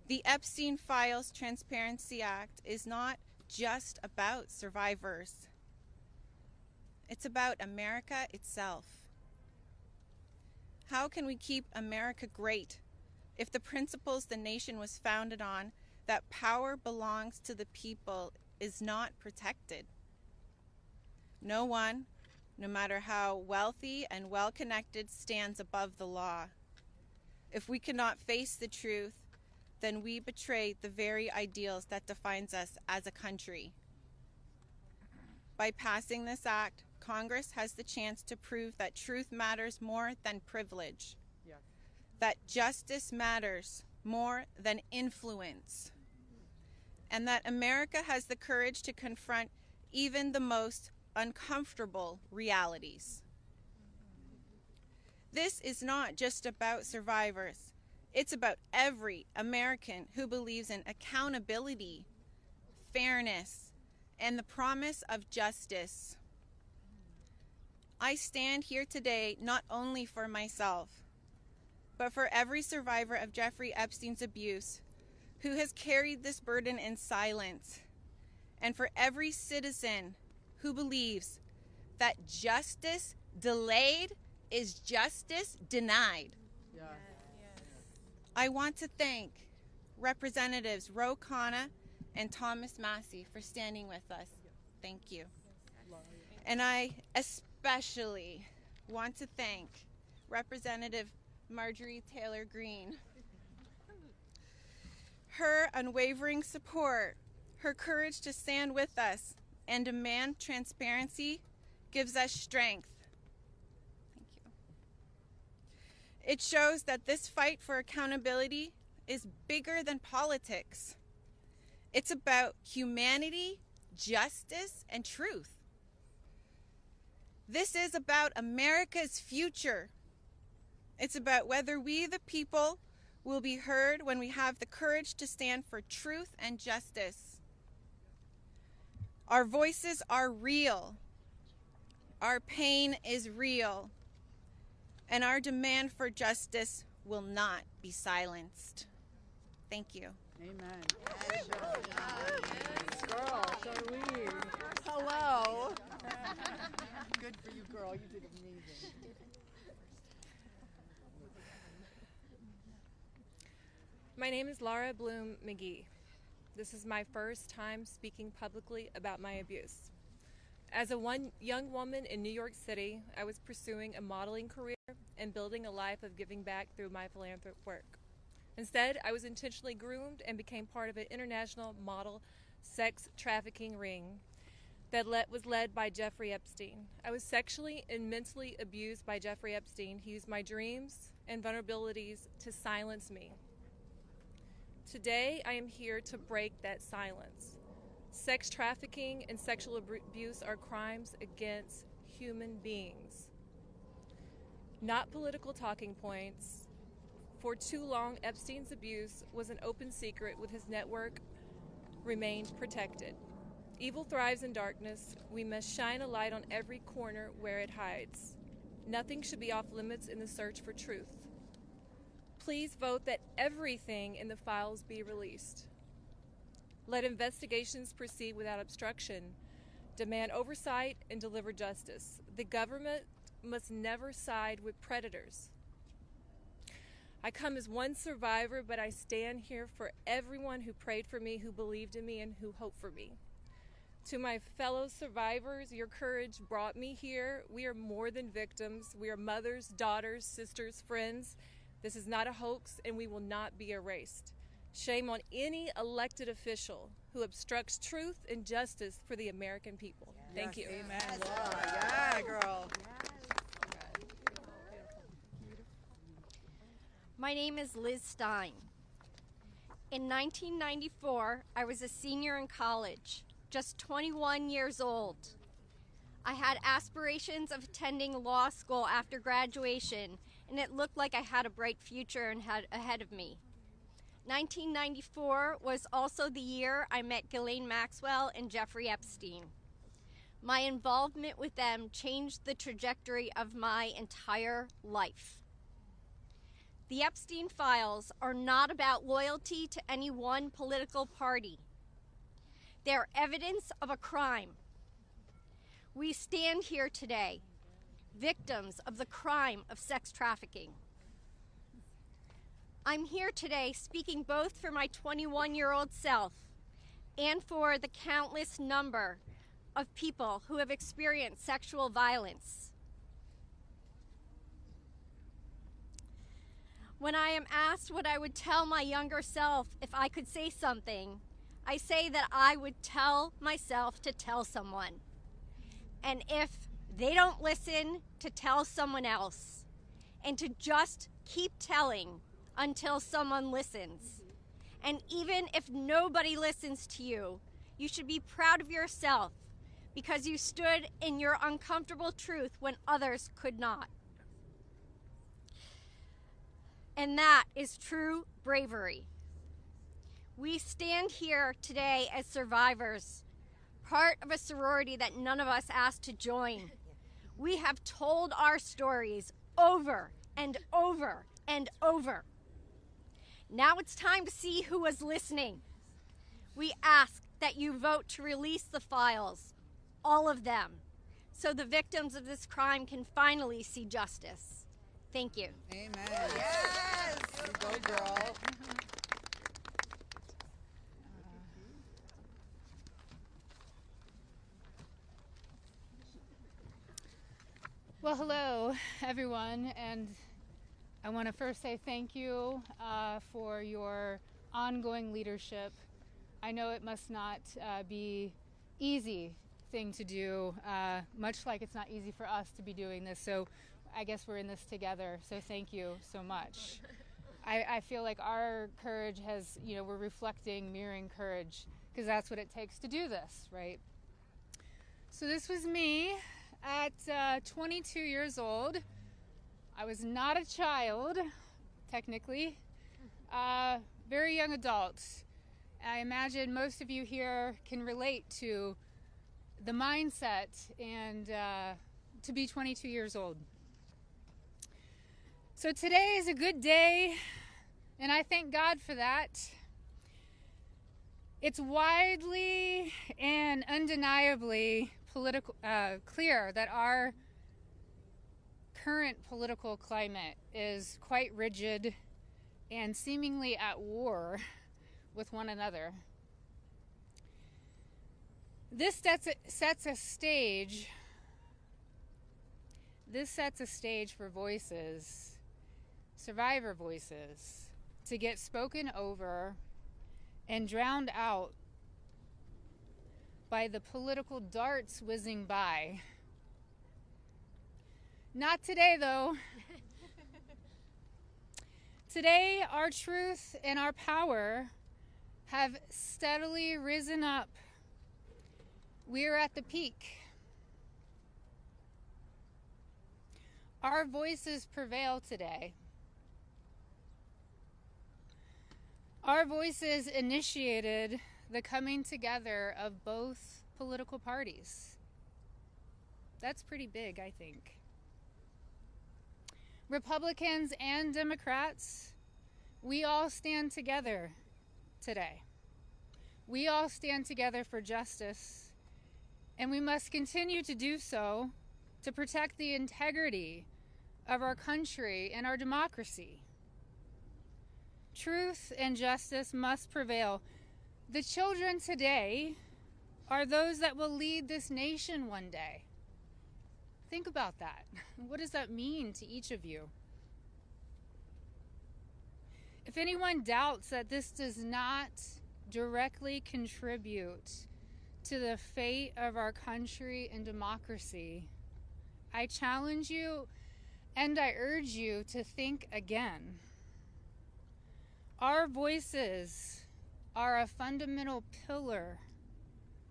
S15: The Epstein Files Transparency Act is not just about survivors. It's about America itself. How can we keep America great if the principles the nation was founded on, that power belongs to the people, is not protected? No one, no matter how wealthy and well-connected, stands above the law. If we cannot face the truth, then we betray the very ideals that defines us as a country. By passing this act, Congress has the chance to prove that truth matters more than privilege, that justice matters more than influence, and that America has the courage to confront even the most uncomfortable realities. This is not just about survivors. It's about every American who believes in accountability, fairness, and the promise of justice. I stand here today not only for myself, but for every survivor of Jeffrey Epstein's abuse who has carried this burden in silence, and for every citizen who believes that justice delayed is justice denied.
S2: Yes.
S15: I want to thank Representatives Ro Khanna and Thomas Massey for standing with us. Thank you. And I especially want to thank Representative Marjorie Taylor Greene. Her unwavering support, her courage to stand with us and demand transparency gives us strength. Thank you. It shows that this fight for accountability is bigger than politics. It's about humanity, justice, and truth. This is about America's future. It's about whether we, the people, will be heard when we have the courage to stand for truth and justice. Our voices are real. Our pain is real. And our demand for justice will not be silenced. Thank you.
S2: Amen. Yes. Girl, Charlene. Hello. Good for you, girl. You did amazing.
S16: My name is Laura Bloom McGee. This is my first time speaking publicly about my abuse. As a young woman in New York City, I was pursuing a modeling career and building a life of giving back through my philanthropic work. Instead, I was intentionally groomed and became part of an international model sex trafficking ring that was led by Jeffrey Epstein. I was sexually and mentally abused by Jeffrey Epstein. He used my dreams and vulnerabilities to silence me. Today, I am here to break that silence. Sex trafficking and sexual abuse are crimes against human beings, not political talking points. For too long, Epstein's abuse was an open secret, with his network remained protected. Evil thrives in darkness. We must shine a light on every corner where it hides. Nothing should be off limits in the search for truth. Please vote that everything in the files be released. Let investigations proceed without obstruction. Demand oversight and deliver justice. The government must never side with predators. I come as one survivor, but I stand here for everyone who prayed for me, who believed in me, and who hoped for me. To my fellow survivors, your courage brought me here. We are more than victims. We are mothers, daughters, sisters, friends. This is not a hoax, and we will not be erased. Shame on any elected official who obstructs truth and justice for the American people. Thank you.
S2: Amen, Laura. Yeah, girl.
S17: My name is Liz Stein. In 1994, I was a senior in college, just 21 years old. I had aspirations of attending law school after graduation, and it looked like I had a bright future ahead of me. 1994 was also the year I met Ghislaine Maxwell and Jeffrey Epstein. My involvement with them changed the trajectory of my entire life. The Epstein files are not about loyalty to any one political party. They're evidence of a crime. We stand here today, victims of the crime of sex trafficking. I'm here today speaking both for my 21-year-old self and for the countless number of people who have experienced sexual violence. When I am asked what I would tell my younger self if I could say something, I say that I would tell myself to tell someone. And if they don't listen, to tell someone else. And to just keep telling until someone listens. And even if nobody listens to you, you should be proud of yourself because you stood in your uncomfortable truth when others could not. And that is true bravery. We stand here today as survivors, part of a sorority that none of us asked to join. We have told our stories over and over and over. Now it's time to see who was listening. We ask that you vote to release the files, all of them, so the victims of this crime can finally see justice. Thank you.
S2: Amen. Yes! You go, girl.
S18: Well, hello, everyone, and I want to first say thank you for your ongoing leadership. I know it must not be easy thing to do, much like it's not easy for us to be doing this, so I guess we're in this together, so thank you so much. I feel like our courage has, we're reflecting, mirroring courage, because that's what it takes to do this, right? So this was me at 22 years old. I was not a child, technically, very young adult. I imagine most of you here can relate to the mindset and to be 22 years old. So today is a good day, and I thank God for that. It's widely and undeniably clear that our current political climate is quite rigid and seemingly at war with one another. This sets a stage for voices, survivor voices, to get spoken over and drowned out by the political darts whizzing by. Not today, though. Today, our truth and our power have steadily risen up. We are at the peak. Our voices prevail today. Our voices initiated the coming together of both political parties. That's pretty big, I think. Republicans and Democrats, we all stand together today. We all stand together for justice, and we must continue to do so to protect the integrity of our country and our democracy. Truth and justice must prevail. The children today are those that will lead this nation one day. Think about that. What does that mean to each of you? If anyone doubts that this does not directly contribute to the fate of our country and democracy, I challenge you and I urge you to think again. Our voices are a fundamental pillar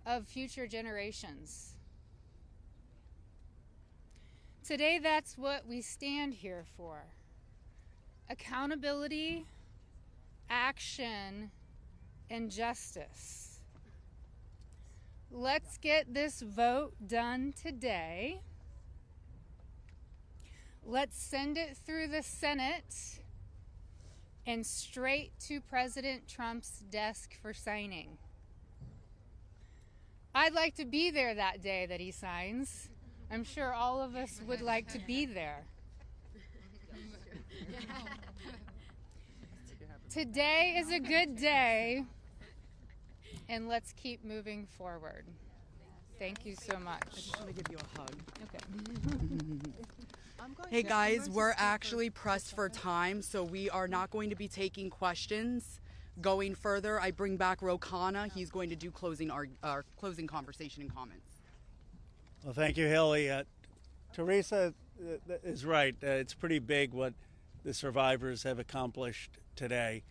S18: of future generations. Today, that's what we stand here for. Accountability, action, and justice. Let's get this vote done today. Let's send it through the Senate and straight to President Trump's desk for signing. I'd like to be there that day that he signs. I'm sure all of us would like to be there. Today is a good day, and let's keep moving forward. Thank you so much.
S5: I just want to give you a hug.
S18: Okay.
S5: Hey guys, we're actually pressed for time, so we are not going to be taking questions. Going further, I bring back Rokana. He's going to do our closing conversation and comments.
S3: Well, thank you, Haley. Teresa is right. It's pretty big what the survivors have accomplished today.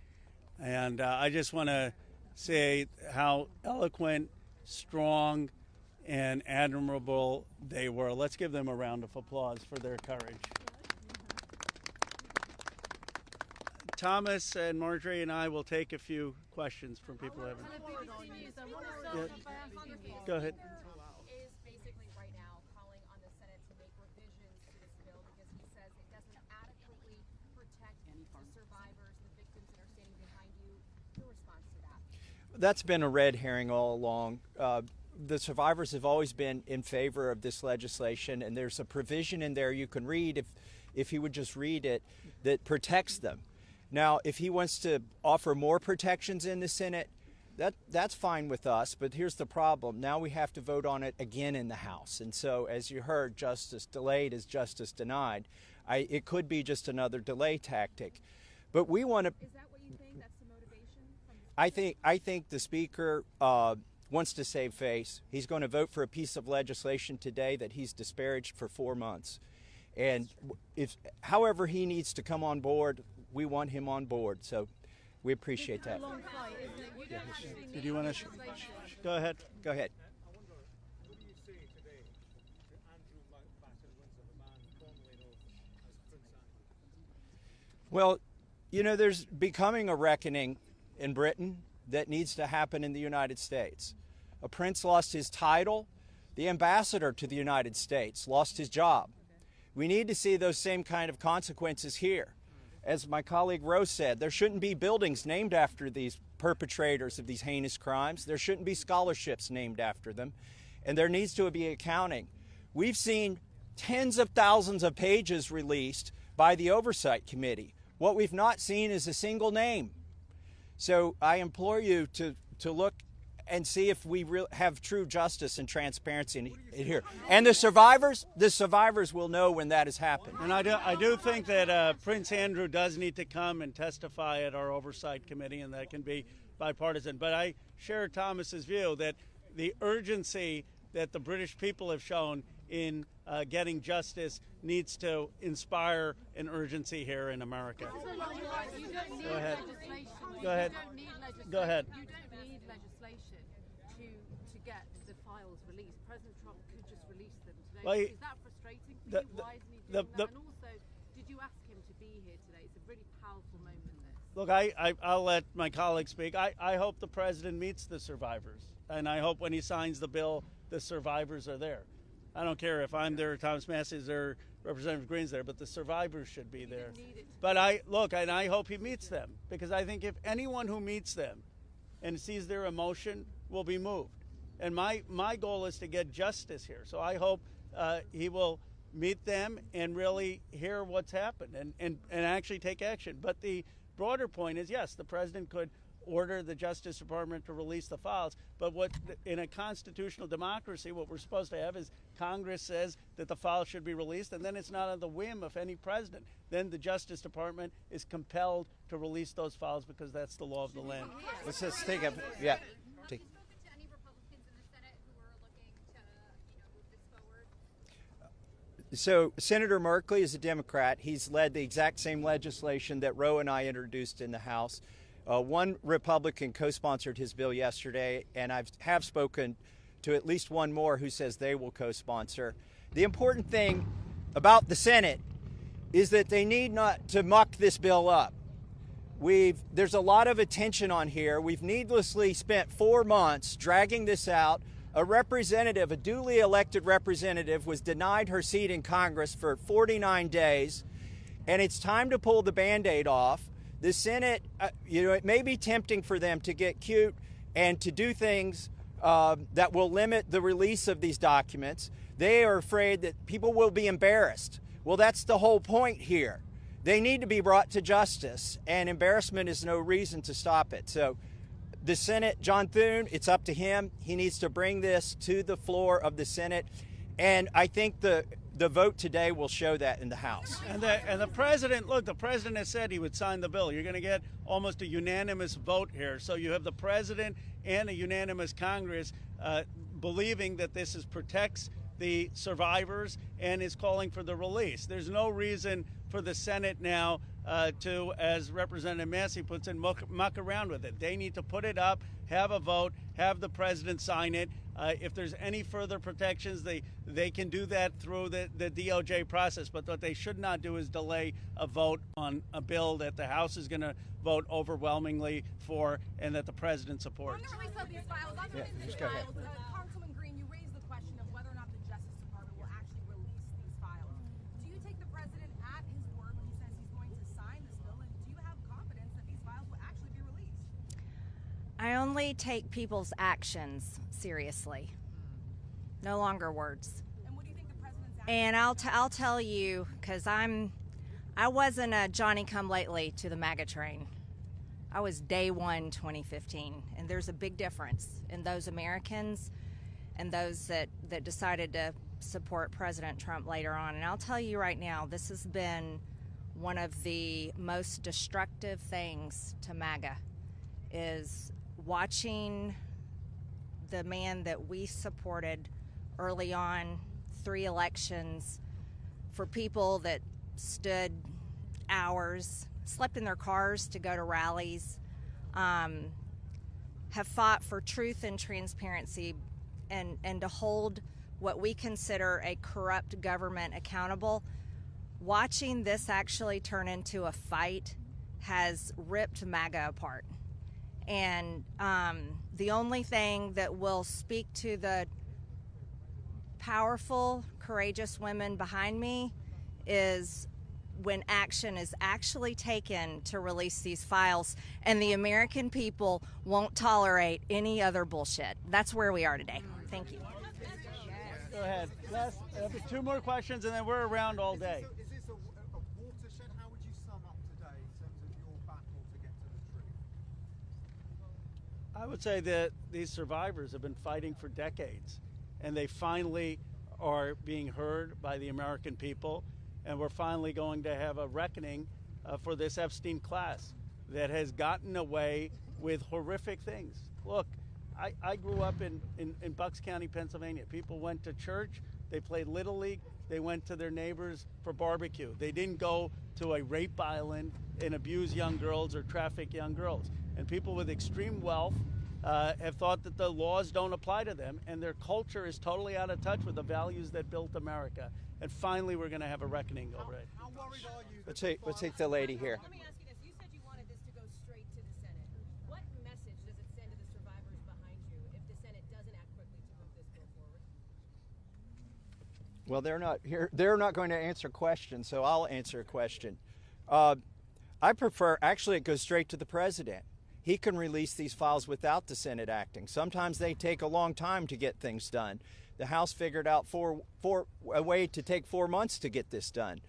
S3: And I just want to say how eloquent, strong, and admirable they were. Let's give them a round of applause for their courage. Thomas and Marjorie and I will take a few questions from people who haven't. Yeah. Go ahead.
S19: Is basically right now calling on the Senate to make revisions to this bill because he says it doesn't adequately protect the survivors, the victims that are standing behind you. Your response to that?
S4: That's been a red herring all along. The survivors have always been in favor of this legislation, and there's a provision in there you can read if you would just read it that protects them. Now, if he wants to offer more protections in the Senate, that's fine with us, but here's the problem. Now we have to vote on it again in the House. And so, as you heard, justice delayed is justice denied. It could be just another delay tactic. But we want to...
S19: Is that what you think? That's the motivation?
S4: I think the Speaker wants to save face. He's going to vote for a piece of legislation today that he's disparaged for 4 months. And however he needs to come on board, we want him on board. So we appreciate that.
S3: Did you want to? Go ahead.
S4: Go ahead. Well, you know, there's becoming a reckoning in Britain that needs to happen in the United States. A prince lost his title. The ambassador to the United States lost his job. We need to see those same kind of consequences here. As my colleague Rose said, there shouldn't be buildings named after these perpetrators of these heinous crimes. There shouldn't be scholarships named after them. And there needs to be accounting. We've seen tens of thousands of pages released by the Oversight Committee. What we've not seen is a single name. So I implore you to look and see if we have true justice and transparency in here. And the survivors will know when that has happened.
S3: And I do think that Prince Andrew does need to come and testify at our Oversight Committee, and that can be bipartisan. But I share Thomas's view that the urgency that the British people have shown in getting justice needs to inspire an urgency here in America. Go ahead. Go ahead. Go ahead.
S19: To get the files released. President Trump could just release them today.
S3: Well,
S19: Is that frustrating for you? Why isn't he doing that? And also, did you ask him to be here today? It's a really powerful moment, this.
S3: Look, I'll let my colleague speak. I hope the president meets the survivors. And I hope when he signs the bill, the survivors are there. I don't care if I'm there, Thomas Massey's there, Representative Green's there, but the survivors should be there. But I hope he meets them, because I think if anyone who meets them and sees their emotion will be moved. And my goal is to get justice here. So I hope he will meet them and really hear what's happened and actually take action. But the broader point is, yes, the president could order the Justice Department to release the files. But in a constitutional democracy, what we're supposed to have is Congress says that the files should be released, and then it's not on the whim of any president. Then the Justice Department is compelled to release those files because that's the law of the land.
S4: Let's just take a, yeah. Take. So Senator Merkley is a Democrat. He's led the exact same legislation that Roe and I introduced in the House. One Republican co-sponsored his bill yesterday, and I have spoken to at least one more who says they will co-sponsor. The important thing about the Senate is that they need not to muck this bill up. There's a lot of attention on here. We've needlessly spent 4 months dragging this out. A representative, a duly elected representative, was denied her seat in Congress for 49 days, and it's time to pull the Band-Aid off. The Senate, it may be tempting for them to get cute and to do things that will limit the release of these documents. They are afraid that people will be embarrassed. Well, that's the whole point here. They need to be brought to justice, and embarrassment is no reason to stop it. So the Senate, John Thune, it's up to him. He needs to bring this to the floor of the Senate, and I think the vote today will show that in the House.
S3: And the president, look, the president has said he would sign the bill. You're going to get almost a unanimous vote here. So you have the president and a unanimous Congress believing that this protects the survivors and is calling for the release. There's no reason for the Senate now to, as Representative Massey puts it, muck around with it. They need to put it up, have a vote, have the president sign it. If there's any further protections, they can do that through the DOJ process. But what they should not do is delay a vote on a bill that the House is going to vote overwhelmingly for and that the president supports.
S4: Just go ahead.
S19: Congresswoman Green, you raised the question of whether or not the Justice Department will actually release these files. Do you take the president at his word when he says he's going to sign this bill, and do you have confidence that these files will actually be released?
S1: I only take people's actions seriously, no longer words.
S19: And what do you think the president's
S1: And I'll tell you, because I wasn't a Johnny-come-lately to the MAGA train. I was day one 2015, and there's a big difference in those Americans and those that decided to support President Trump later on. And I'll tell you right now, this has been one of the most destructive things to MAGA, is watching the man that we supported early on, 3 elections, for people that stood hours, slept in their cars to go to rallies, have fought for truth and transparency and to hold what we consider a corrupt government accountable. Watching this actually turn into a fight has ripped MAGA apart. And the only thing that will speak to the powerful, courageous women behind me is when action is actually taken to release these files, and the American people won't tolerate any other bullshit. That's where we are today. Thank you.
S3: Go ahead. Last, 2 more questions, and then we're around all day.
S20: Is this a watershed? How would you sum up today in terms of your battle to get to the truth?
S3: I would say that these survivors have been fighting for decades, and they finally are being heard by the American people, and we're finally going to have a reckoning for this Epstein class that has gotten away with horrific things. Look, I grew up in Bucks County, Pennsylvania. People went to church, they played Little League, they went to their neighbors for barbecue. They didn't go to a rape island and abuse young girls or traffic young girls. And people with extreme wealth have thought that the laws don't apply to them, and their culture is totally out of touch with the values that built America. And finally, we're going to have a reckoning over it.
S20: How worried are you?
S4: Let's take the lady here.
S19: Let me ask you this. You said you wanted this to go straight to the Senate. What message does it send to the survivors behind you if the Senate doesn't act quickly to move this bill forward?
S4: Well, they're not here. They're not going to answer questions, so I'll answer a question. I prefer, actually, it goes straight to the president. He can release these files without the Senate acting. Sometimes they take a long time to get things done. The House figured out a way to take 4 months to get this done.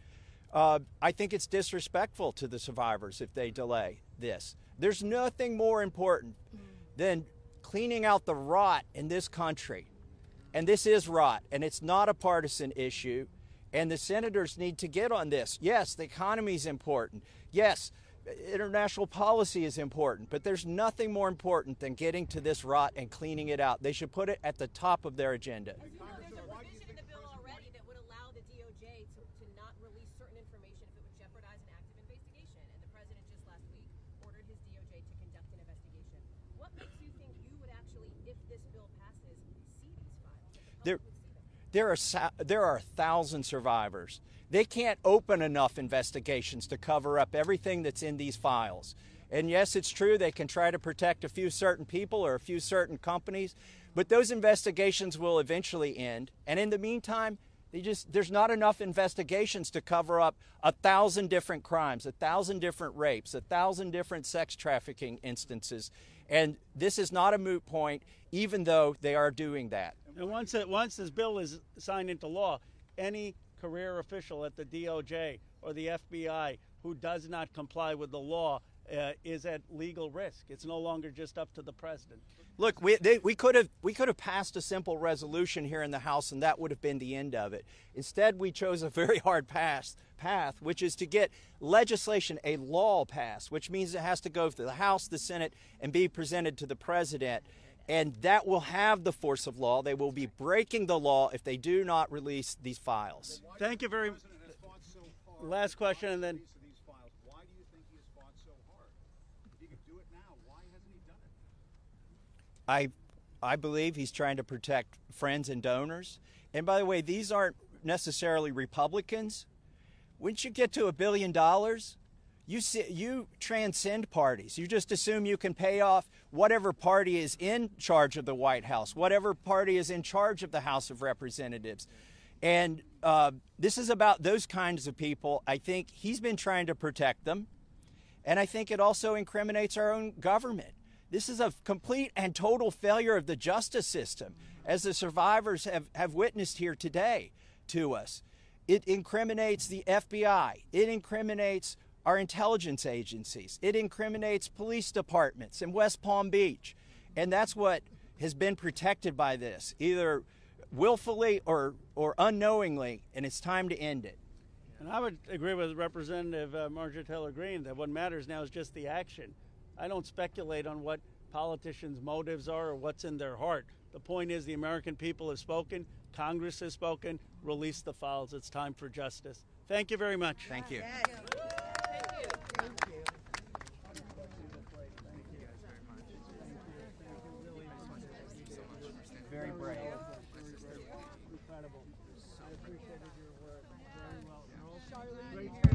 S4: I think it's disrespectful to the survivors if they delay this. There's nothing more important than cleaning out the rot in this country. And this is rot, and it's not a partisan issue. And the senators need to get on this. Yes, the economy is important. Yes, international policy is important, but there's nothing more important than getting to this rot and cleaning it out. They should put it at the top of their agenda.
S19: There's a provision in the bill already that would allow the DOJ to not release certain information if it would jeopardize an active investigation, and the president just last week ordered his DOJ to conduct an investigation. What makes you think you would actually, if this bill passes, see these files?
S4: There are 1,000 survivors. They can't open enough investigations to cover up everything that's in these files. And yes, it's true they can try to protect a few certain people or a few certain companies, but those investigations will eventually end. And in the meantime, there's not enough investigations to cover up 1,000 different crimes, 1,000 different rapes, 1,000 different sex trafficking instances. And this is not a moot point, even though they are doing that.
S3: And once this bill is signed into law, any career official at the DOJ or the FBI who does not comply with the law is at legal risk. It's no longer just up to the president.
S4: Look, we could have passed a simple resolution here in the House, and that would have been the end of it. Instead, we chose a very hard path, which is to get legislation, a law passed, which means it has to go through the House, the Senate, and be presented to the president. And that will have the force of law. They will be breaking the law if they do not release these files.
S3: Thank you very much. Last question, and then.
S20: Why do If he could do it now, why hasn't he done it?
S4: I believe he's trying to protect friends and donors. And by the way, these aren't necessarily Republicans. Once you get to $1 billion, you transcend parties. You just assume you can pay off whatever party is in charge of the White House, whatever party is in charge of the House of Representatives. And this is about those kinds of people. I think he's been trying to protect them. And I think it also incriminates our own government. This is a complete and total failure of the justice system, as the survivors have witnessed here today to us. It incriminates the FBI. It incriminates our intelligence agencies. It incriminates police departments in West Palm Beach. And that's what has been protected by this, either willfully or unknowingly, and it's time to end it.
S3: And I would agree with Representative Marjorie Taylor Greene that what matters now is just the action. I don't speculate on what politicians' motives are or what's in their heart. The point is the American people have spoken, Congress has spoken, release the files. It's time for justice. Thank you very much.
S4: Thank you. Very brave.
S3: Incredible. I appreciated your work very well.